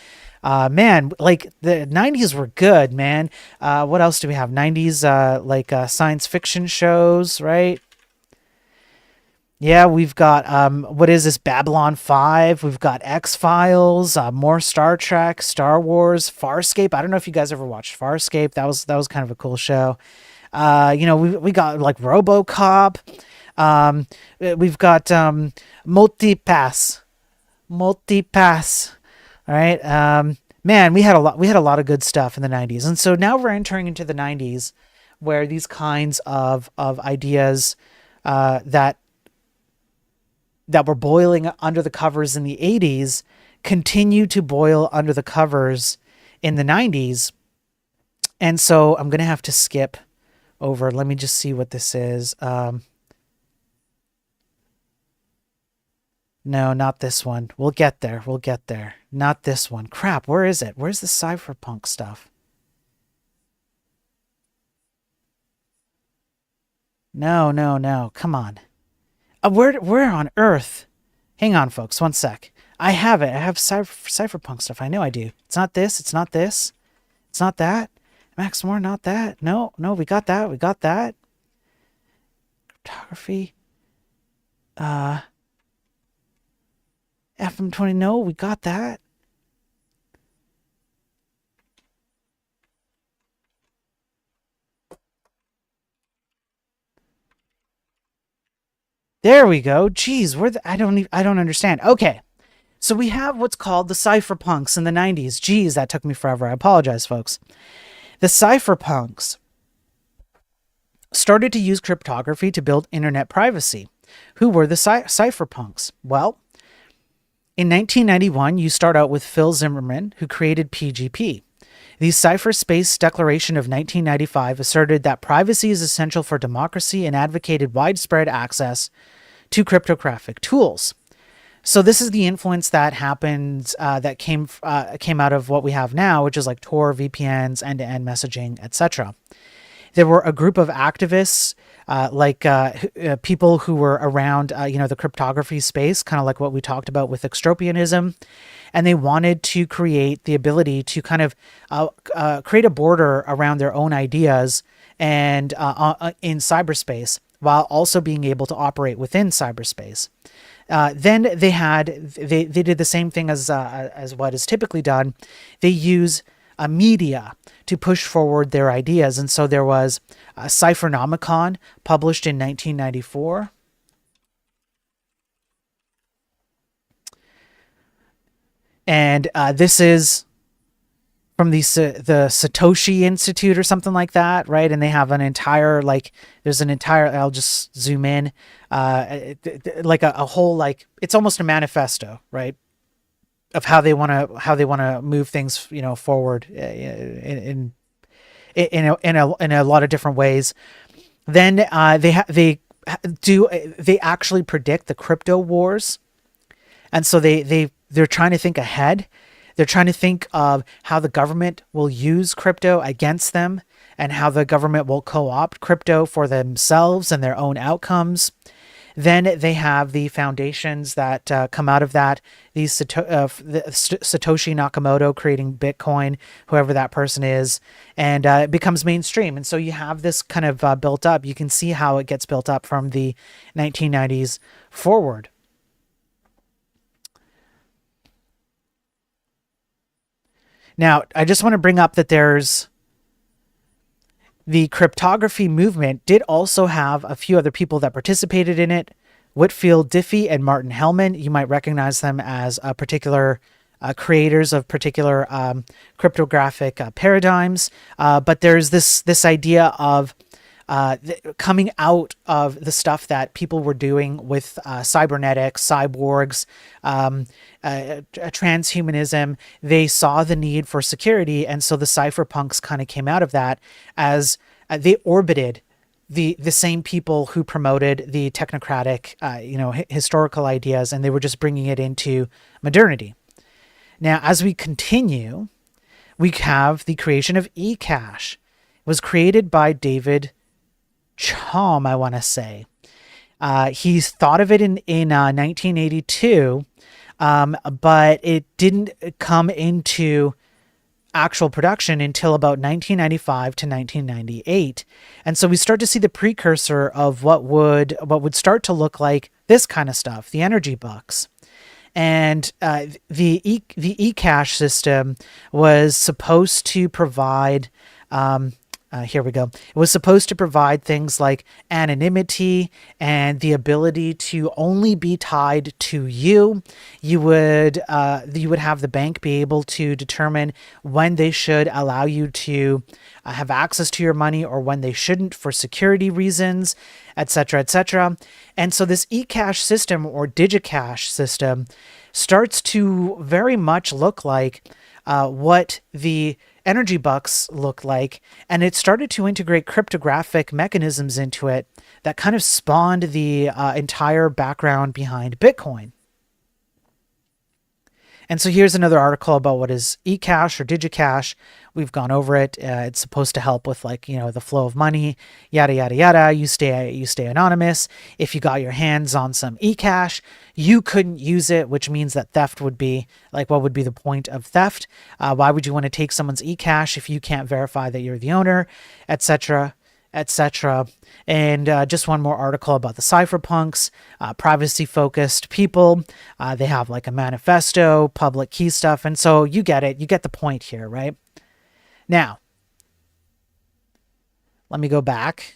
Man, like the 90s were good, man. What else do we have? 90s, science fiction shows, right? Yeah, we've got what is this? Babylon 5. We've got X-Files, more Star Trek, Star Wars, Farscape. I don't know if you guys ever watched Farscape. That was kind of a cool show. We got like RoboCop. We've got Multipass. All right. Man, we had a lot of good stuff in the 90s. And so now we're entering into the 90s where these kinds of ideas that were boiling under the covers in the 80s continue to boil under the covers in the 90s. And so I'm going to have to skip over. Let me just see what this is. No, not this one. We'll get there. Not this one. Crap, where is it? Where's the cypherpunk stuff? No. Come on. Where on earth? Hang on, folks. One sec. I have it. I have cypherpunk stuff. I know I do. It's not this. It's not this. It's not that. Max Moore, not that. No. We got that. Cryptography. FM20. No, we got that. There we go. Jeez, I don't understand. Okay. So we have what's called the cypherpunks in the 90s. Jeez, that took me forever. I apologize, folks. The cypherpunks started to use cryptography to build internet privacy. Who were the cypherpunks? Well, in 1991, you start out with Phil Zimmermann, who created PGP. The Cypherspace Declaration of 1995 asserted that privacy is essential for democracy and advocated widespread access to cryptographic tools. So this is the influence that happened, that came out of what we have now, which is like Tor, VPNs, end-to-end messaging, etc. There were a group of activists, people who were around, the cryptography space, kind of like what we talked about with extropianism, and they wanted to create the ability to kind of create a border around their own ideas and in cyberspace, while also being able to operate within cyberspace. Then they did the same thing as what is typically done. They use a media to push forward their ideas, and so there was a Cyphernomicon published in 1994. And this is from the Satoshi Institute or something like that, right? And they have an entire, there's an entire, I'll just zoom in, like a whole, like, it's almost a manifesto, right? Of how they want to move things, forward in a lot of different ways. Then they actually predict the crypto wars, and so they're trying to think ahead. They're trying to think of how the government will use crypto against them, and how the government will co-opt crypto for themselves and their own outcomes. Then they have the foundations that come out of that. These Satoshi Nakamoto creating Bitcoin, whoever that person is, and it becomes mainstream. And so you have this kind of built up. You can see how it gets built up from the 1990s forward. Now, I just want to bring up that the cryptography movement did also have a few other people that participated in it. Whitfield Diffie and Martin Hellman. You might recognize them as particular creators of particular cryptographic paradigms. But there's this idea of coming out of the stuff that people were doing with cybernetics, cyborgs, transhumanism. They saw the need for security, and so the cypherpunks kind of came out of that as they orbited the same people who promoted the technocratic, historical ideas, and they were just bringing it into modernity. Now, as we continue, we have the creation of eCash. It was created by David Chaum, I want to say. He's thought of it in 1982, but it didn't come into actual production until about 1995 to 1998. And so we start to see the precursor of what would start to look like this kind of stuff, the energy bucks. And the eCash system was supposed to provide here we go. It was supposed to provide things like anonymity and the ability to only be tied to you. You would have the bank be able to determine when they should allow you to have access to your money or when they shouldn't for security reasons, etc., etc. And so this eCash system or DigiCash system starts to very much look like what the energy bucks look like, and it started to integrate cryptographic mechanisms into it that kind of spawned the entire background behind Bitcoin. And so here's another article about what is eCash or DigiCash. We've gone over it. It's supposed to help with the flow of money, yada, yada, yada. You stay anonymous. If you got your hands on some eCash, you couldn't use it, which means that theft would be what would be the point of theft? Why would you want to take someone's eCash if you can't verify that you're the owner, etc., etc. And just one more article about the cypherpunks, privacy-focused people. They have a manifesto, public key stuff, and so you get it. You get the point here, right? Now, let me go back.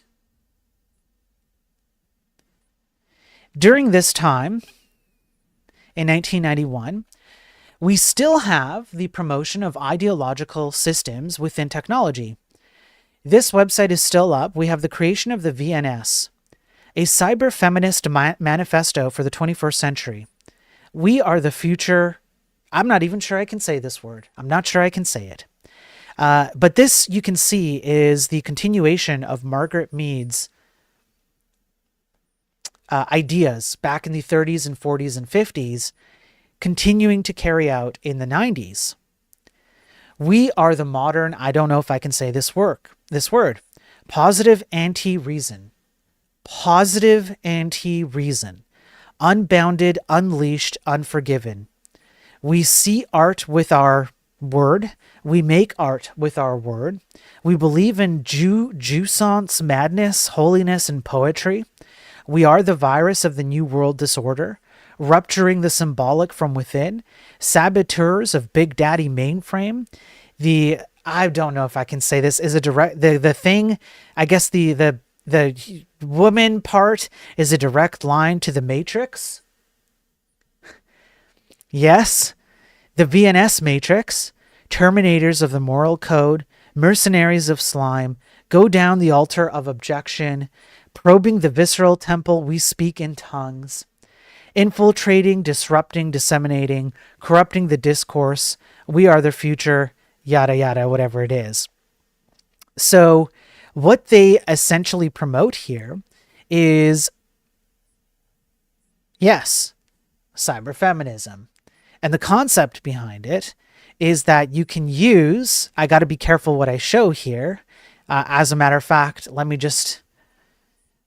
During this time, in 1991, we still have the promotion of ideological systems within technology. This website is still up. We have the creation of the VNS, a cyber feminist manifesto for the 21st century. We are the future. I'm not even sure I can say this word. I'm not sure I can say it. But this, you can see, is the continuation of Margaret Mead's ideas back in the 30s and 40s and 50s, continuing to carry out in the 90s. We are the modern, I don't know if I can say this word, Positive anti-reason. Positive anti-reason. Unbounded, unleashed, unforgiven. We see art with our word. We make art with our word. We believe in jouissance, madness, holiness, and poetry. We are the virus of the New World disorder, rupturing the symbolic from within, saboteurs of Big Daddy mainframe. I don't know if I can say this, is a direct, the thing, I guess the woman part is a direct line to the Matrix. Yes, the VNS Matrix, terminators of the moral code, mercenaries of slime, go down the altar of objection, probing the visceral temple we speak in tongues, infiltrating, disrupting, disseminating, corrupting the discourse. We are the future, yada, yada, whatever it is. So what they essentially promote here is, yes, cyberfeminism. And the concept behind it is that you can use, I got to be careful what I show here. As a matter of fact, let me just,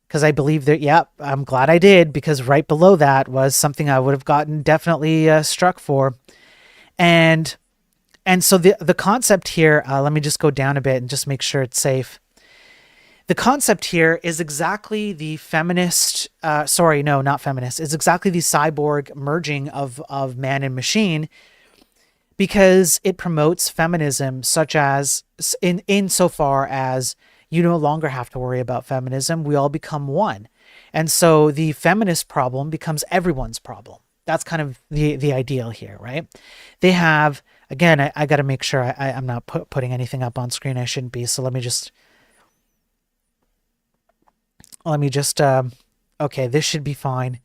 because I believe that, yep, I'm glad I did, because right below that was something I would have gotten definitely struck for. And so the concept here, let me just go down a bit and just make sure it's safe. The concept here is exactly the feminist, sorry, no, not feminist. It's exactly the cyborg merging of man and machine, because it promotes feminism, such as insofar as you no longer have to worry about feminism. We all become one. And so the feminist problem becomes everyone's problem. That's kind of the ideal here, right? They have, again, I got to make sure I'm not putting anything up on screen I shouldn't be. So let me just, okay, this should be fine.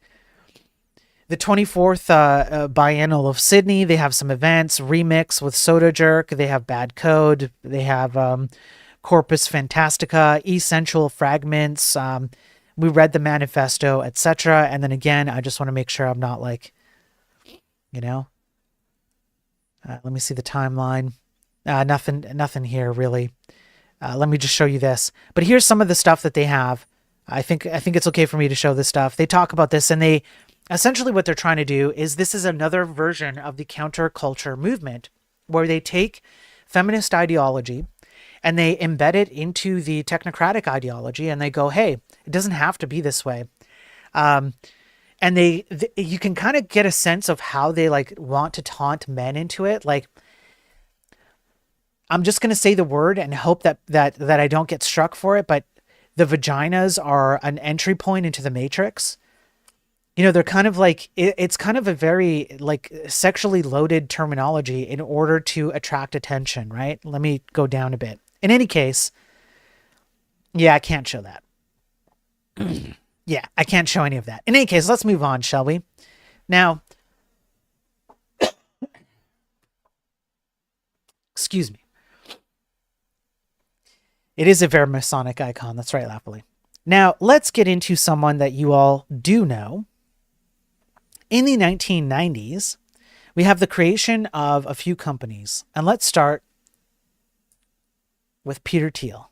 The 24th Biennial of Sydney, they have some events, Remix with Soda Jerk, they have Bad Code, they have Corpus Fantastica, Essential Fragments, we read the manifesto, etc. And then again, I just want to make sure I'm not like, let me see the timeline. Nothing here really. Let me just show you this. But here's some of the stuff that they have. I think it's okay for me to show this stuff. They talk about this, and they essentially what they're trying to do is, this is another version of the counterculture movement, where they take feminist ideology and they embed it into the technocratic ideology, and they go, hey, it doesn't have to be this way. And you can kind of get a sense of how they like want to taunt men into it. Like, I'm just going to say the word and hope that I don't get struck for it, but the vaginas are an entry point into the Matrix. They're kind of like, it's kind of a very like sexually loaded terminology in order to attract attention, right? Let me go down a bit. In any case, yeah, I can't show that. Yeah, I can't show any of that. In any case, let's move on, shall we? Now, excuse me. It is a very Masonic icon. That's right, Lappily. Now, let's get into someone that you all do know. In the 1990s, we have the creation of a few companies. And let's start with Peter Thiel.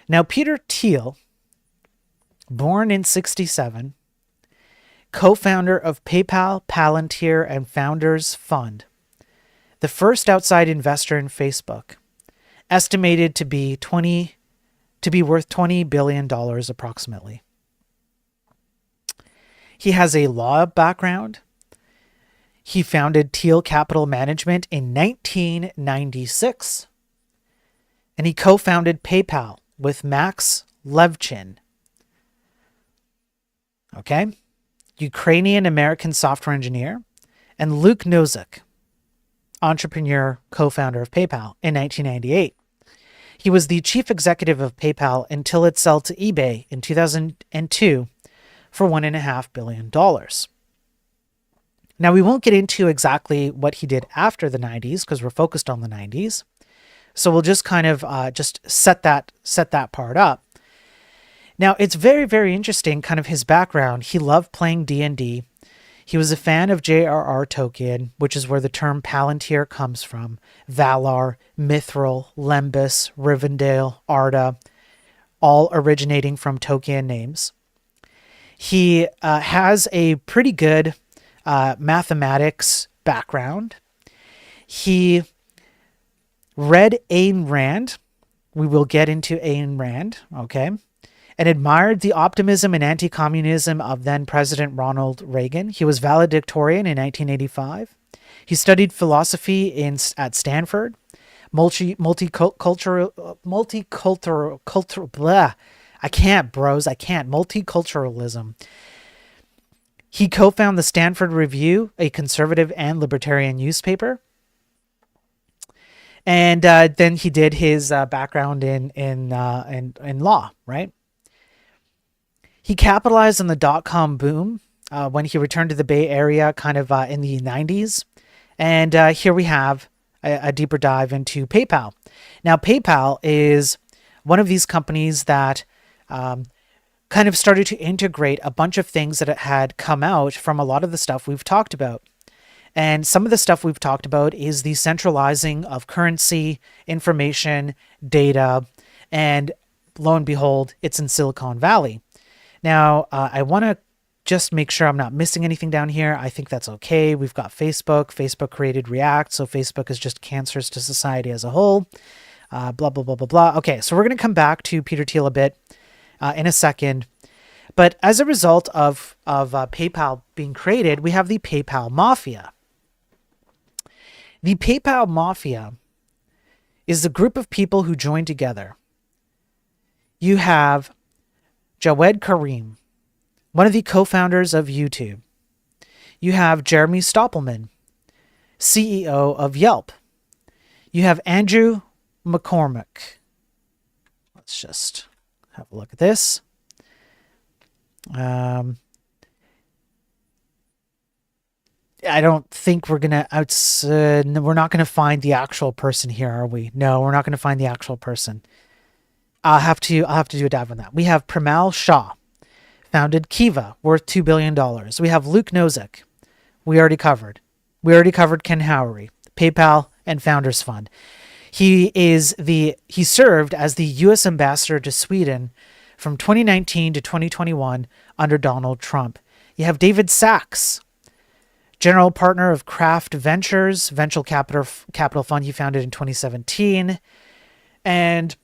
Now, Peter Thiel, born in 1967, co-founder of PayPal, Palantir, and Founders Fund, the first outside investor in Facebook, estimated to be worth $20 billion approximately. He has a law background. He founded Thiel Capital Management in 1996. And he co-founded PayPal with Max Levchin. Okay? Ukrainian-American software engineer. And Luke Nozick, entrepreneur, co-founder of PayPal in 1998. He was the chief executive of PayPal until it sold to eBay in 2002 for $1.5 billion. Now, we won't get into exactly what he did after the 90s because we're focused on the 90s. So we'll just kind of just set that part up. Now, it's very, very interesting, kind of his background. He loved playing D&D. He was a fan of J.R.R. Tolkien, which is where the term Palantir comes from. Valar, Mithril, Lembas, Rivendell, Arda, all originating from Tolkien names. He has a pretty good mathematics background. He read Ayn Rand. We will get into Ayn Rand, okay? And admired the optimism and anti-communism of then-President Ronald Reagan. He was valedictorian in 1985. He studied philosophy at Stanford. Multiculturalism. He co-founded the Stanford Review, a conservative and libertarian newspaper. And then he did his background in law, right? He capitalized on the dot-com boom when he returned to the Bay Area kind of in the 90s. And here we have a deeper dive into PayPal. Now, PayPal is one of these companies that kind of started to integrate a bunch of things that had come out from a lot of the stuff we've talked about. And some of the stuff we've talked about is the centralizing of currency, information, data, and lo and behold, it's in Silicon Valley. Now, I want to just make sure I'm not missing anything down here. I think that's okay. We've got Facebook. Facebook created React, so Facebook is just cancerous to society as a whole. Blah, blah, blah, blah, blah. Okay, so we're going to come back to Peter Thiel a bit in a second. But as a result of PayPal being created, we have the PayPal Mafia. The PayPal Mafia is a group of people who join together. You have Jawed Karim, one of the co-founders of YouTube. You have Jeremy Stoppelman, CEO of Yelp. You have Andrew McCormick. Let's just have a look at this. I don't think we're gonna we're not gonna find the actual person here, are we? No, we're not gonna find the actual person. I'll have to do a dive on that. We have Premal Shah, founded Kiva, worth $2 billion. We have Luke Nozick. We already covered. Ken Howery, PayPal and Founders Fund. He served as the U.S. ambassador to Sweden from 2019 to 2021 under Donald Trump. You have David Sachs, general partner of Craft Ventures, venture capital fund he founded in 2017, and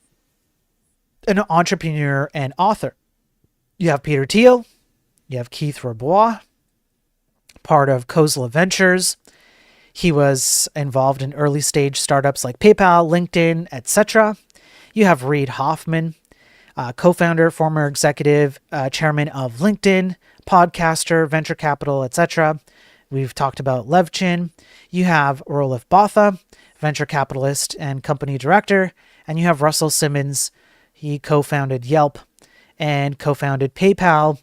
an entrepreneur and author. You have Peter Thiel. You have Keith Rabois, part of Kozla Ventures. He was involved in early stage startups like PayPal, LinkedIn, etc. You have Reid Hoffman, co-founder, former executive, chairman of LinkedIn, podcaster, venture capital, etc. We've talked about Levchin. You have Roelof Botha, venture capitalist and company director. And you have Russell Simmons. He co-founded Yelp and co-founded PayPal,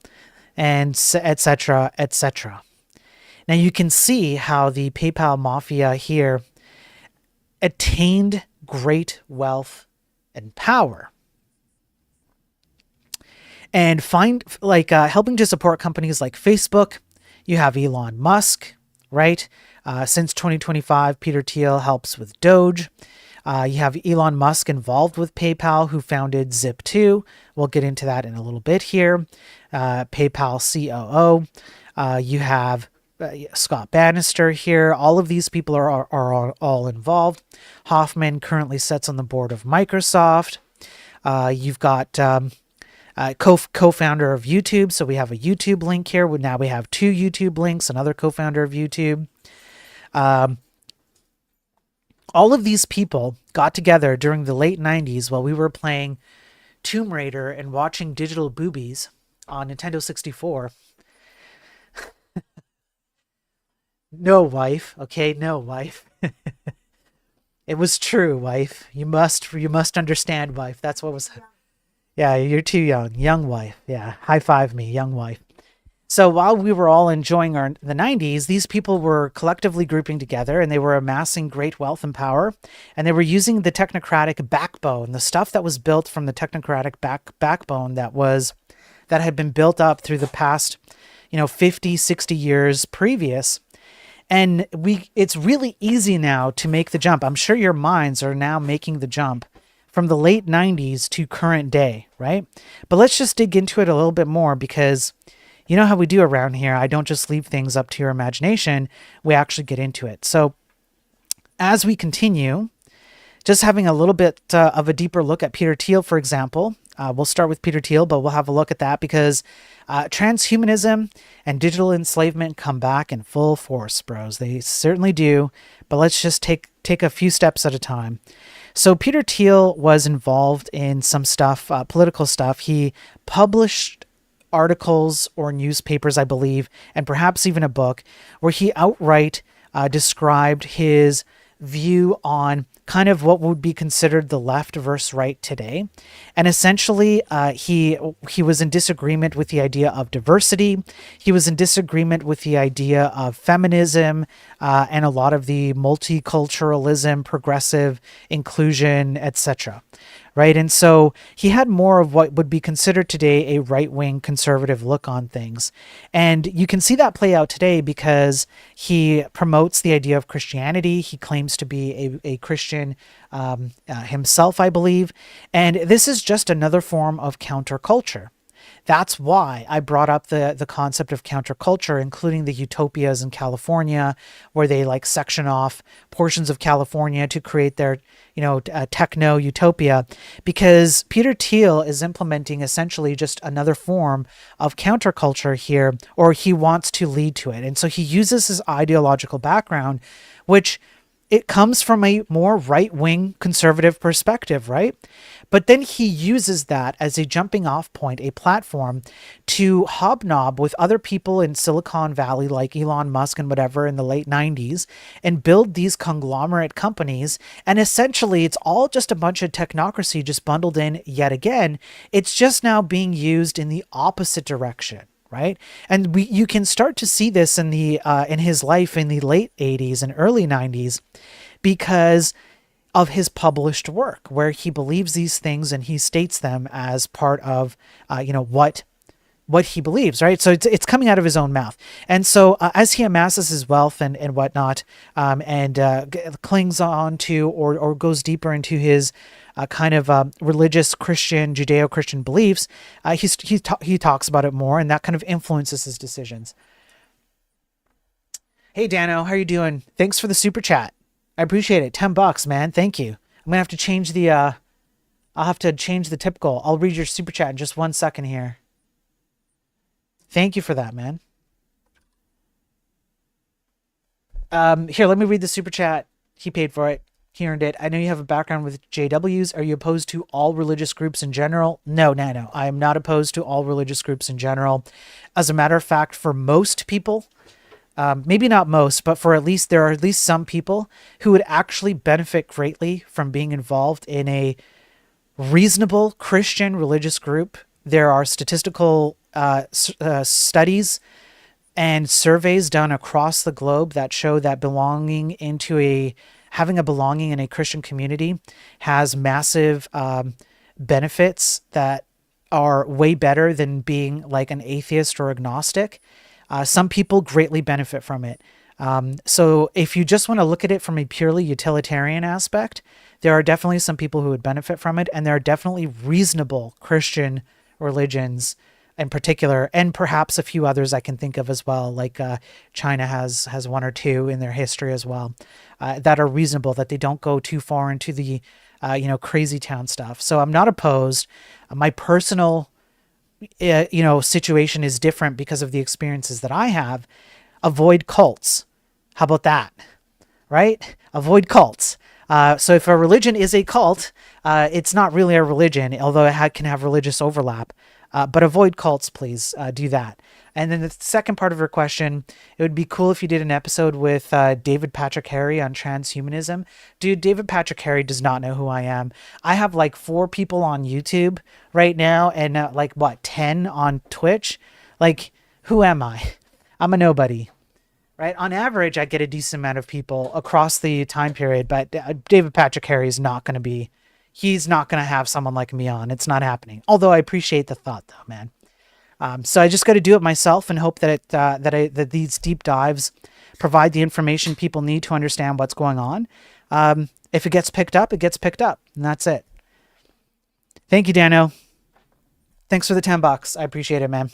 and etc., etc. Now you can see how the PayPal Mafia here attained great wealth and power. And helping to support companies like Facebook. You have Elon Musk, right? Since 2025, Peter Thiel helps with Doge. You have Elon Musk involved with PayPal, who founded Zip2. We'll get into that in a little bit here. PayPal COO. You have Scott Bannister here. All of these people are all involved. Hoffman currently sits on the board of Microsoft. You've got co-founder of YouTube. So we have a YouTube link here. Now we have two YouTube links, another co-founder of YouTube. All of these people got together during the late 90s while we were playing Tomb Raider and watching Digital Boobies on Nintendo 64. No, wife. Okay, no, wife. It was true, wife. You must understand, wife. That's what was... Yeah, you're too young. Young wife. Yeah, high five me, young wife. So while we were all enjoying the 90s, these people were collectively grouping together and they were amassing great wealth and power. And they were using the technocratic backbone, the stuff that was built from the technocratic backbone that had been built up through the past, 50, 60 years previous. And it's really easy now to make the jump. I'm sure your minds are now making the jump from the late 90s to current day, right? But let's just dig into it a little bit more, because you know how we do around here. I don't just leave things up to your imagination. We actually get into it. So as we continue, just having a little bit of a deeper look at Peter Thiel, for example. We'll start with Peter Thiel, but we'll have a look at that because transhumanism and digital enslavement come back in full force, bros. They certainly do. But let's just take a few steps at a time. So Peter Thiel was involved in some stuff, political stuff. He published articles or newspapers, I believe, and perhaps even a book where he outright described his view on kind of what would be considered the left versus right today. And essentially, he was in disagreement with the idea of diversity. He was in disagreement with the idea of feminism and a lot of the multiculturalism, progressive inclusion, etc. Right. And so he had more of what would be considered today a right-wing conservative look on things. And you can see that play out today because he promotes the idea of Christianity. He claims to be a Christian himself, I believe. And this is just another form of counterculture. That's why I brought up the concept of counterculture, including the utopias in California, where they like section off portions of California to create their, techno utopia, because Peter Thiel is implementing essentially just another form of counterculture here, or he wants to lead to it. And so he uses his ideological background, which it comes from a more right-wing conservative perspective, right? But then he uses that as a jumping off point, a platform to hobnob with other people in Silicon Valley like Elon Musk and whatever in the late 90s and build these conglomerate companies. And essentially, it's all just a bunch of technocracy just bundled in yet again. It's just now being used in the opposite direction. Right. And you can start to see this in his life in the late 80s and early 90s because of his published work, where he believes these things and he states them as part of, what he believes, right? So it's coming out of his own mouth. And so as he amasses his wealth and whatnot, clings on to or goes deeper into his kind of religious Christian, Judeo-Christian beliefs, he talks about it more, and that kind of influences his decisions. Hey, Dano, how are you doing? Thanks for the super chat. I appreciate it. $10, man. Thank you. I'm going to have to change I'll have to change the tip goal. I'll read your super chat in just 1 second here. Thank you for that, man. Here, let me read the super chat. He paid for it. He earned it. I know you have a background with JWs. Are you opposed to all religious groups in general? No. I am not opposed to all religious groups in general. As a matter of fact, for most people, maybe not most, but there are at least some people who would actually benefit greatly from being involved in a reasonable Christian religious group. There are statistical studies and surveys done across the globe that show that having a belonging in a Christian community has massive benefits that are way better than being like an atheist or agnostic. Some people greatly benefit from it. So if you just want to look at it from a purely utilitarian aspect, there are definitely some people who would benefit from it, and there are definitely reasonable Christian religions in particular, and perhaps a few others I can think of as well, like China has one or two in their history as well, that are reasonable, that they don't go too far into the crazy town stuff. So I'm not opposed. My personal situation is different because of the experiences that I have. Avoid cults. How about that? Right? Avoid cults. So if a religion is a cult, it's not really a religion, although it can have religious overlap. But avoid cults, please. Do that. And then the second part of your question, it would be cool if you did an episode with David Patrick Harry on transhumanism. Dude, David Patrick Harry does not know who I am. I have like 4 people on YouTube right now and 10 on Twitch. Like, who am I? I'm a nobody. Right? On average, I get a decent amount of people across the time period, but David Patrick Harry is not going to he's not going to have someone like me on. It's not happening. Although I appreciate the thought though, man. So I just got to do it myself and hope that that these deep dives provide the information people need to understand what's going on. If it gets picked up, it gets picked up, and that's it. Thank you, Dano. Thanks for the $10. I appreciate it, man.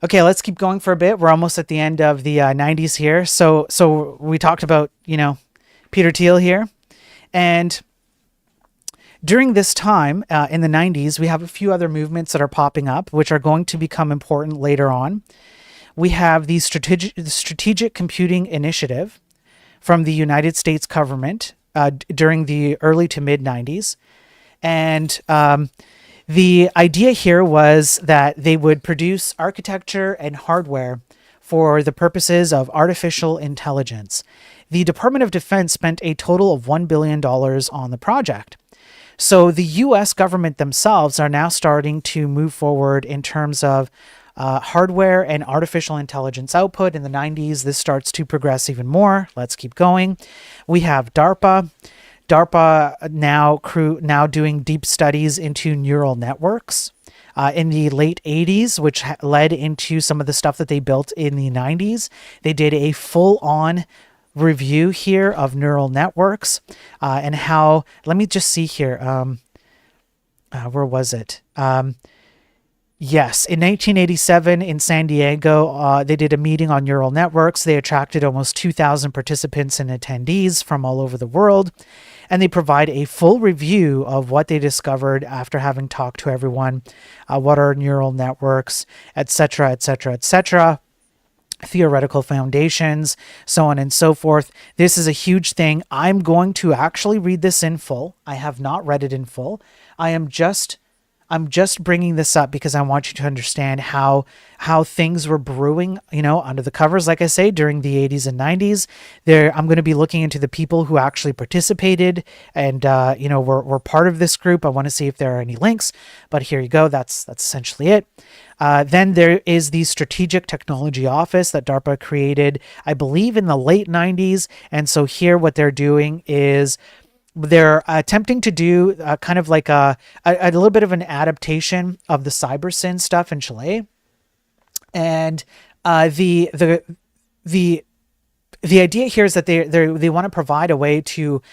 Okay, let's keep going for a bit. We're almost at the end of the 90s here. So we talked about, Peter Thiel here. And during this time in the 90s, we have a few other movements that are popping up, which are going to become important later on. We have the Strategic Computing Initiative from the United States government during the early to mid 90s. And the idea here was that they would produce architecture and hardware for the purposes of artificial intelligence. The Department of Defense spent a total of $1 billion on the project. So the US government themselves are now starting to move forward in terms of hardware and artificial intelligence output. In the 90s, this starts to progress even more. Let's keep going. We have DARPA. DARPA now doing deep studies into neural networks. In the late 80s, which led into some of the stuff that they built in the 90s, they did a full-on review here of neural networks and how. Let me just see here. Where was it? Yes, in 1987 in San Diego, they did a meeting on neural networks. They attracted almost 2,000 participants and attendees from all over the world, and they provide a full review of what they discovered after having talked to everyone. What are neural networks, etc., etc., etc., theoretical foundations, so on and so forth. This is a huge thing. I'm going to actually read this in full. I have not read it in full. I'm just bringing this up because I want you to understand how things were brewing, under the covers, like I say, during the 80s and 90s. I'm going to be looking into the people who actually participated and, were part of this group. I want to see if there are any links, but here you go. That's essentially it. Then there is the Strategic Technology Office that DARPA created, I believe, in the late 90s. And so here what they're doing is they're attempting to do kind of like a little bit of an adaptation of the CyberSyn stuff in Chile. And the idea here is that they want to provide a way to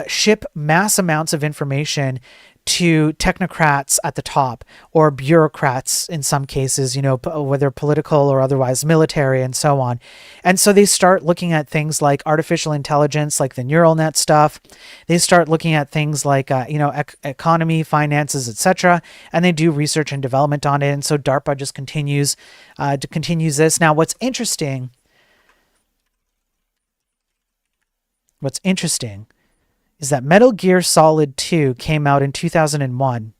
ship mass amounts of information to technocrats at the top, or bureaucrats in some cases, whether political or otherwise, military and so on. And so they start looking at things like artificial intelligence, like the neural net stuff. They start looking at things like, economy, finances, etc. And they do research and development on it. And so DARPA just continues this. Now, what's interesting is that Metal Gear Solid 2 came out in 2001.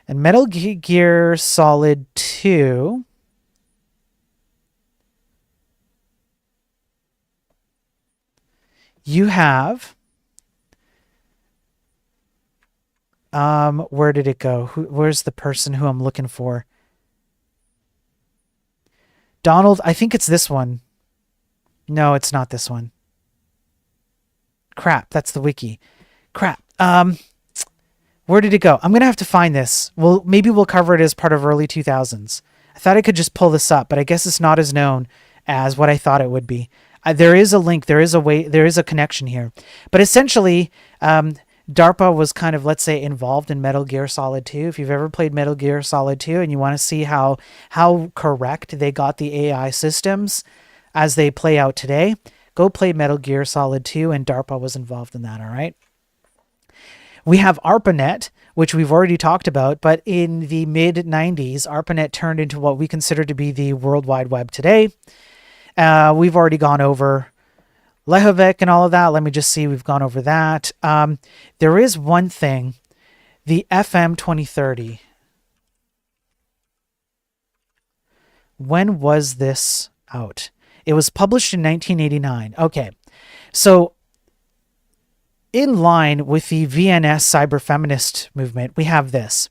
And Metal Gear Solid 2 you have where did it go? Where's the person who I'm looking for? Donald, I think it's this one. No, it's not this one. Crap, that's the wiki. Crap. Where did it go? I'm going to have to find this. Well, maybe we'll cover it as part of early 2000s. I thought I could just pull this up, but I guess it's not as known as what I thought it would be. There is a link. There is a way. There is a connection here. But essentially, DARPA was kind of, let's say, involved in Metal Gear Solid 2. If you've ever played Metal Gear Solid 2 and you want to see how correct they got the AI systems as they play out today, go play Metal Gear Solid 2, and DARPA was involved in that, all right? We have ARPANET, which we've already talked about, but in the mid-90s, ARPANET turned into what we consider to be the World Wide Web today. We've already gone over Lehovec and all of that. Let me just see, we've gone over that. There is one thing, the FM 2030. When was this out? It was published in 1989. Okay, so in line with the VNS cyberfeminist movement, we have this.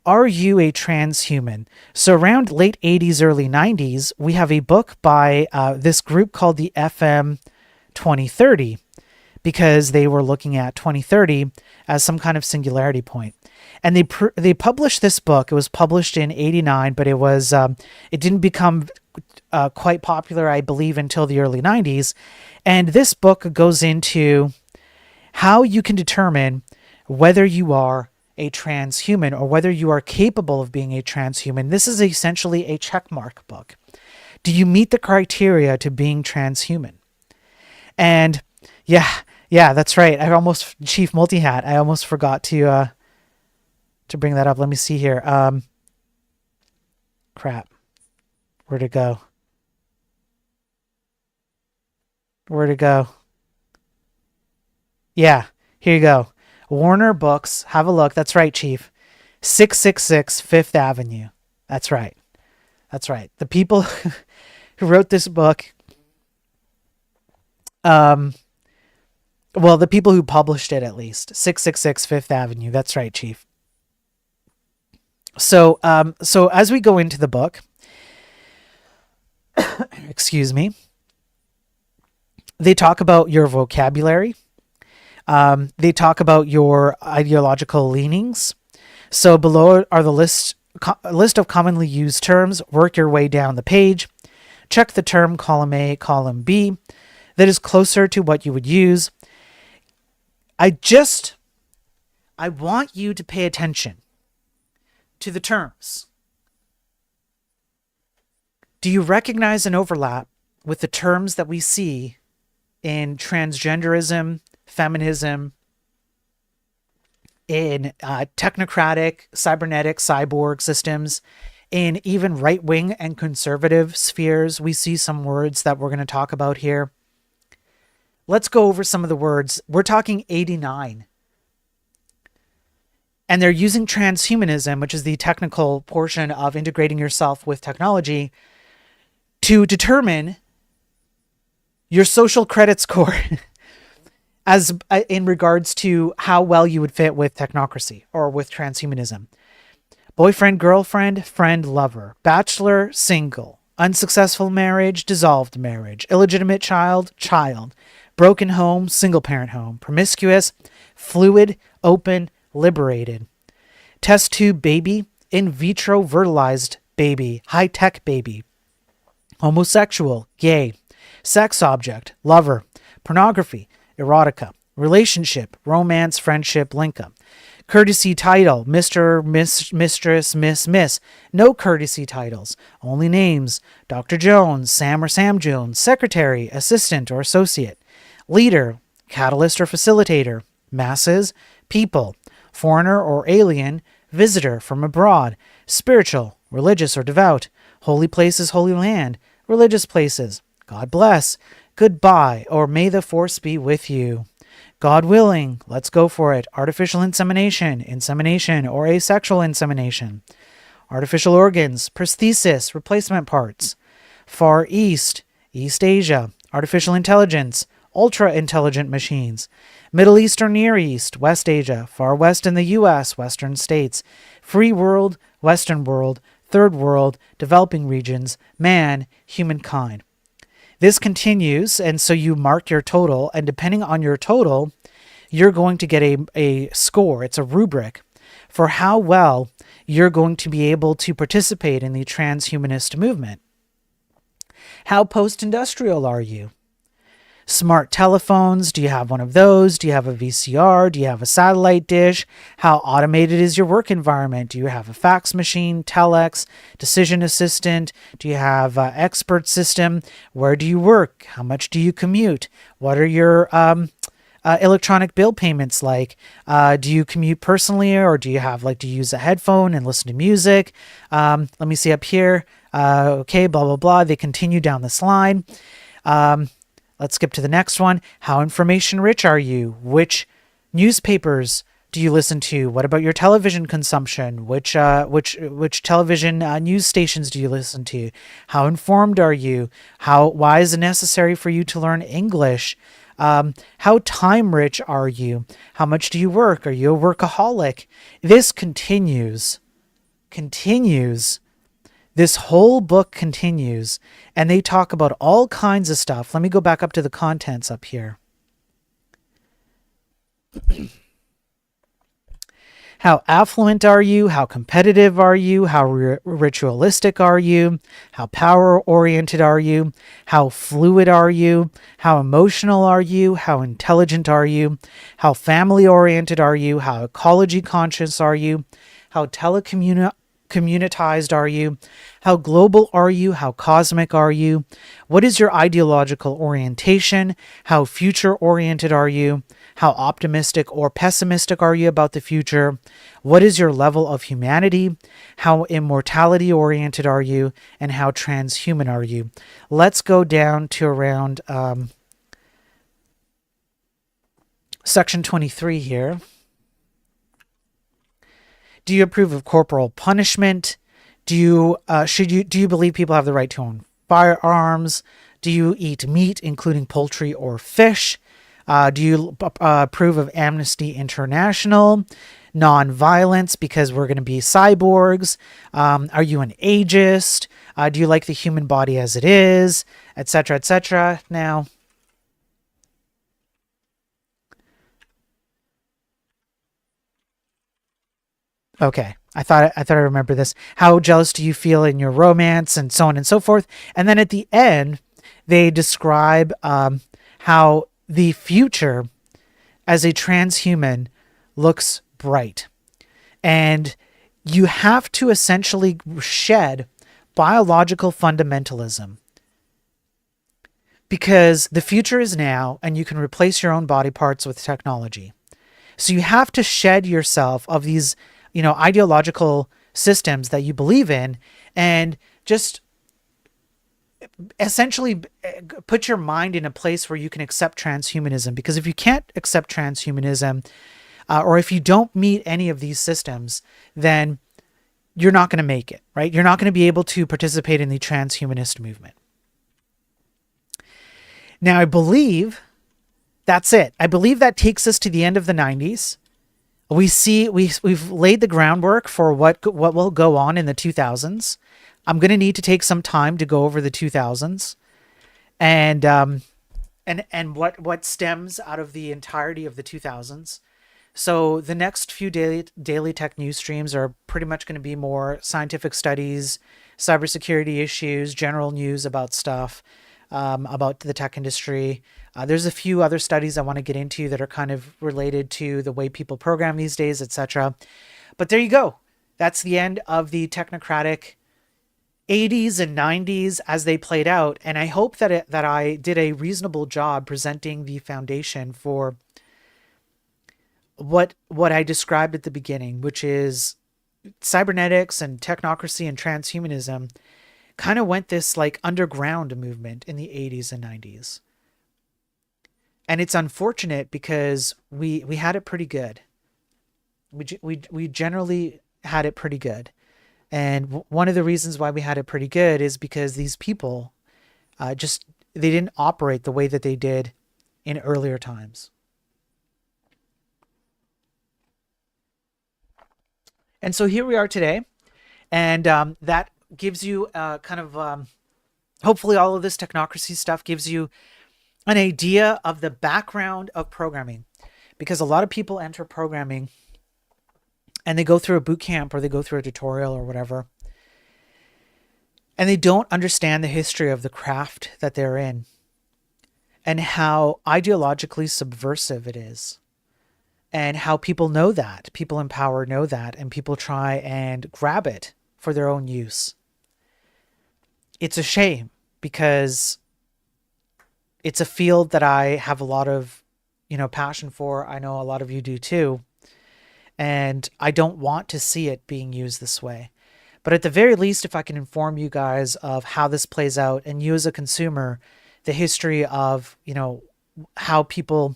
Are you a transhuman? So around late 80s, early 90s, we have a book by this group called the FM 2030, because they were looking at 2030 as some kind of singularity point. And they published this book. It was published in '89, but it didn't become quite popular, I believe, until the early '90s. And this book goes into how you can determine whether you are a transhuman or whether you are capable of being a transhuman. This is essentially a checkmark book. Do you meet the criteria to being transhuman? And yeah, that's right. Chief multi-hat. I almost forgot to bring that up. Let me see here. Crap. Where'd it go? Yeah, here you go. Warner Books. Have a look. That's right, Chief. 666 Fifth Avenue. That's right. The people who wrote this book, the people who published it, at least. 666 Fifth Avenue. That's right, Chief. So as we go into the book, excuse me, they talk about your vocabulary. They talk about your ideological leanings. So below are the list of commonly used terms. Work your way down the page. Check the term column A, column B that is closer to what you would use. I want you to pay attention to the terms. Do you recognize an overlap with the terms that we see in transgenderism, feminism, in technocratic, cybernetic, cyborg systems, in even right-wing and conservative spheres? We see some words that we're going to talk about here. Let's go over some of the words. We're talking 89. And they're using transhumanism, which is the technical portion of integrating yourself with technology, to determine your social credit score as in regards to how well you would fit with technocracy or with transhumanism. Boyfriend, girlfriend, friend, lover, bachelor, single, unsuccessful marriage, dissolved marriage, illegitimate child, broken home, single parent home, promiscuous, fluid, open, liberated, test tube baby, in vitro fertilized baby, high-tech baby, homosexual, gay, sex object, lover, pornography, erotica, relationship, romance, friendship, linka, courtesy title, Mr., Mistress, Miss, no courtesy titles, only names, Dr. Jones, Sam or Sam Jones, secretary, assistant or associate, leader, catalyst or facilitator, masses, people, foreigner or alien, visitor from abroad, spiritual, religious or devout, holy places, holy land, religious places, God bless, goodbye, or may the force be with you. God willing, let's go for it. Artificial insemination or asexual insemination. Artificial organs, prosthesis, replacement parts. Far East, East Asia. Artificial intelligence, ultra-intelligent machines. Middle East or Near East, West Asia. Far West in the U.S., Western states. Free world, Western world, third world, developing regions, man, humankind. This continues, and so you mark your total, and depending on your total, you're going to get a score. It's a rubric for how well you're going to be able to participate in the transhumanist movement. How post-industrial are you? Smart telephones, do you have one of those? Do you have a VCR? Do you have a satellite dish? How automated is your work environment? Do you have a fax machine, telex, decision assistant? Do you have an expert system? Where do you work? How much do you commute? What are your electronic bill payments like? Do you commute personally, or do you have do you use a headphone and listen to music? Let me see up here. Okay, blah, blah, blah. They continue down this line. Let's skip to the next one. How information rich are you? Which newspapers do you listen to? What about your television consumption? Which television news stations do you listen to? How informed are you? Why is it necessary for you to learn English? How time rich are you? How much do you work? Are you a workaholic? This continues. This whole book continues, and they talk about all kinds of stuff. Let me go back up to the contents up here. How affluent are you? How competitive are you? How ritualistic are you? How power oriented are you? How fluid are you? How emotional are you? How intelligent are you? How family oriented are you? How ecology conscious are you? How communitized are you? How global are you? How cosmic are you? What is your ideological orientation? How future oriented are you? How optimistic or pessimistic are you about the future? What is your level of humanity? How immortality oriented are you? And how transhuman are you? Let's go down to around section 23 here. Do you approve of corporal punishment? Do you believe people have the right to own firearms? Do you eat meat, including poultry or fish? Do you approve of Amnesty International? Non-violence because we're going to be cyborgs? Are you an ageist? Do you like the human body as it is? Etc. Etc. Now, okay. I thought I remember this. How jealous do you feel in your romance, and so on and so forth. And then at the end, they describe how the future as a transhuman looks bright. And you have to essentially shed biological fundamentalism because the future is now and you can replace your own body parts with technology. So you have to shed yourself of these, ideological systems that you believe in and just essentially put your mind in a place where you can accept transhumanism. Because if you can't accept transhumanism, or if you don't meet any of these systems, then you're not going to make it, right? You're not going to be able to participate in the transhumanist movement. Now, I believe that's it. I believe that takes us to the end of the 90s. We've laid the groundwork for what will go on in the 2000s. I'm going to need to take some time to go over the 2000s and what stems out of the entirety of the 2000s. So the next few daily tech news streams are pretty much going to be more scientific studies, cybersecurity issues, general news about stuff, about the tech industry. There's a few other studies I want to get into that are kind of related to the way people program these days, etc. But there you go. That's the end of the technocratic 80s and 90s as they played out. And I hope that I did a reasonable job presenting the foundation for what I described at the beginning, which is cybernetics and technocracy and transhumanism kind of went this like underground movement in the 80s and 90s. And it's unfortunate because we had it pretty good. We generally had it pretty good. And one of the reasons why we had it pretty good is because these people they didn't operate the way that they did in earlier times. And so here we are today. And that gives you hopefully all of this technocracy stuff gives you an idea of the background of programming. Because a lot of people enter programming and they go through a boot camp or they go through a tutorial or whatever, and they don't understand the history of the craft that they're in and how ideologically subversive it is, and how people know that, people in power know that, and people try and grab it for their own use. It's a shame because it's a field that I have a lot of, passion for. I know a lot of you do too. And I don't want to see it being used this way. But at the very least, if I can inform you guys of how this plays out and you as a consumer, the history of, how people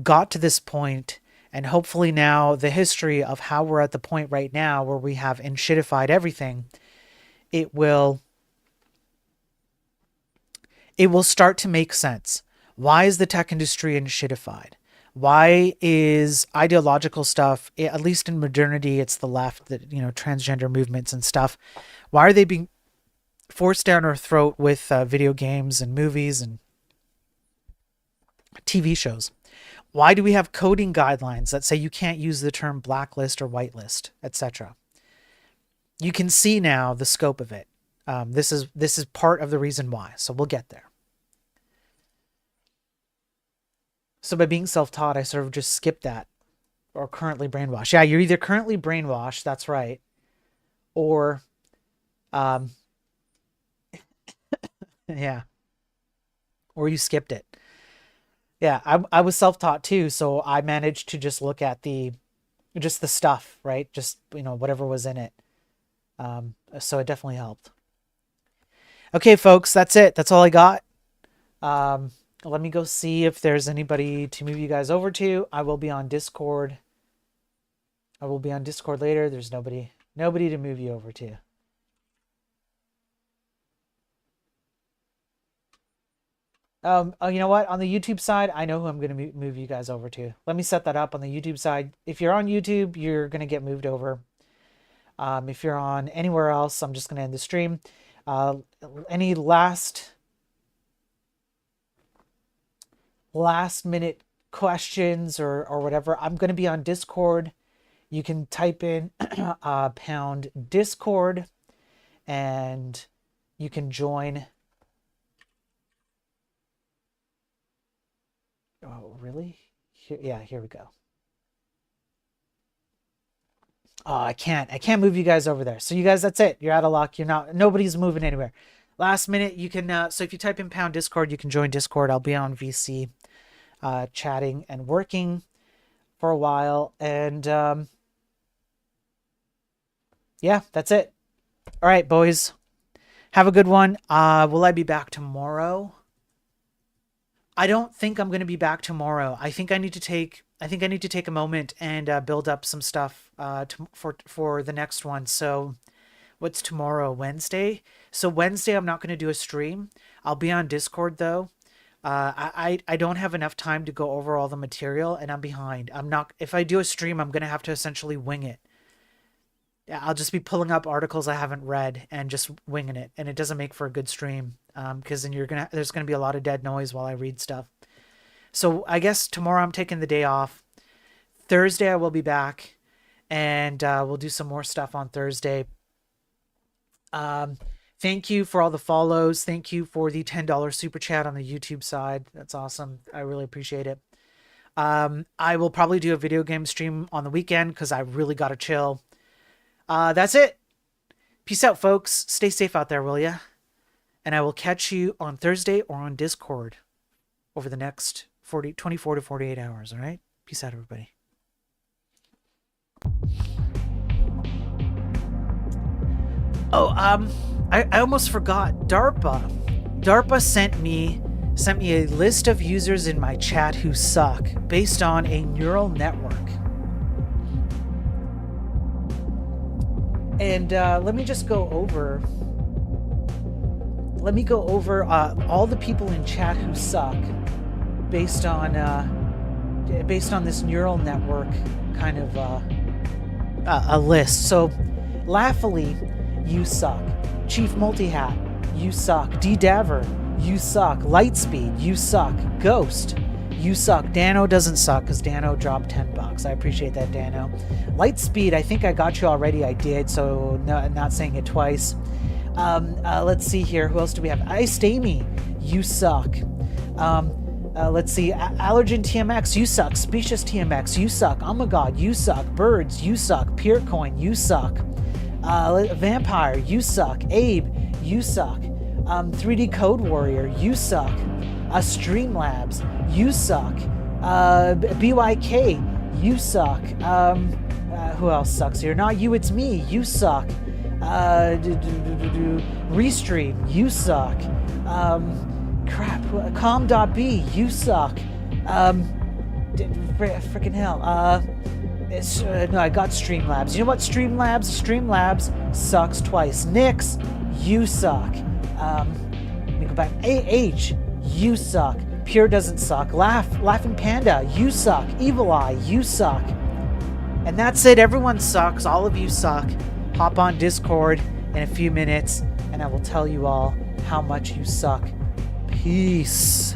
got to this point, and hopefully now the history of how we're at the point right now where we have enshittified everything, it will start to make sense. Why is the tech industry enshittified? Why is ideological stuff, at least in modernity, it's the left, that, transgender movements and stuff. Why are they being forced down our throat with video games and movies and TV shows? Why do we have coding guidelines that say you can't use the term blacklist or whitelist, etc.? You can see now the scope of it. This is part of the reason why. So we'll get there. So by being self-taught, I sort of just skipped that. Or currently brainwashed. Yeah, you're either currently brainwashed, that's right, or yeah, or you skipped it. Yeah, I was self-taught too, so I managed to just look at just the stuff, right? Just, whatever was in it. So it definitely helped. Okay, folks, that's it. That's all I got. Let me go see if there's anybody to move you guys over to. I will be on Discord. I will be on Discord later. There's nobody to move you over to. You know what? On the YouTube side, I know who I'm going to move you guys over to. Let me set that up on the YouTube side. If you're on YouTube, you're going to get moved over. If you're on anywhere else, I'm just going to end the stream. Any last minute questions or whatever, I'm going to be on Discord. You can type in pound Discord and you can join. Oh, really? Yeah, here we go. Oh, I can't move you guys over there. So you guys, that's it. You're out of luck. Nobody's moving anywhere. Last minute, you can, so if you type in pound Discord, you can join Discord. I'll be on VC, chatting and working for a while. And, yeah, that's it. All right, boys. Have a good one. Will I be back tomorrow? I don't think I'm going to be back tomorrow. I think I need to take a moment and build up some stuff for the next one. So what's tomorrow? Wednesday? So Wednesday I'm not going to do a stream. I'll be on Discord though. I don't have enough time to go over all the material and I'm behind. If I do a stream, I'm going to have to essentially wing it. I'll just be pulling up articles I haven't read and just winging it, and it doesn't make for a good stream because then there's gonna be a lot of dead noise while I read stuff. So I guess tomorrow I'm taking the day off. Thursday I will be back, and we'll do some more stuff on Thursday. Thank you for all the follows. Thank you for the $10 super chat on the YouTube side. That's awesome. I really appreciate it. I will probably do a video game stream on the weekend because I really gotta chill. That's it. Peace out, folks. Stay safe out there, will ya? And I will catch you on Thursday or on Discord over the next 24 to 48 hours, all right? Peace out, everybody. Oh, I almost forgot. DARPA sent me a list of users in my chat who suck based on a neural network. And let me go over all the people in chat who suck based on this neural network kind of a list. So Laughily, you suck. Chief Multihat, you suck. D-Daver, you suck. Lightspeed, you suck. Ghost, you suck. Dano doesn't suck because Dano dropped $10. I appreciate that, Dano. Lightspeed, I think I got you already. I did, so no, not saying it twice. Let's see here. Who else do we have? Iced Amy, you suck. Let's see. Allergen TMX, you suck. Specious TMX, you suck. Oh my god, you suck. Birds, you suck. Purecoin, you suck. Vampire, you suck. Abe, you suck. 3D Code Warrior, you suck. Streamlabs, you suck. BYK, you suck. Who else sucks here? Not you, it's me. You suck. Restream, you suck. Crap. Com.B, you suck. Freaking hell. No, I got Streamlabs. You know what? Streamlabs sucks twice. Nix, you suck. Let me go back. AH, you suck. Pure doesn't suck. Laughing Panda, you suck. Evil Eye, you suck. And that's it. Everyone sucks. All of you suck. Hop on Discord in a few minutes, and I will tell you all how much you suck. Peace.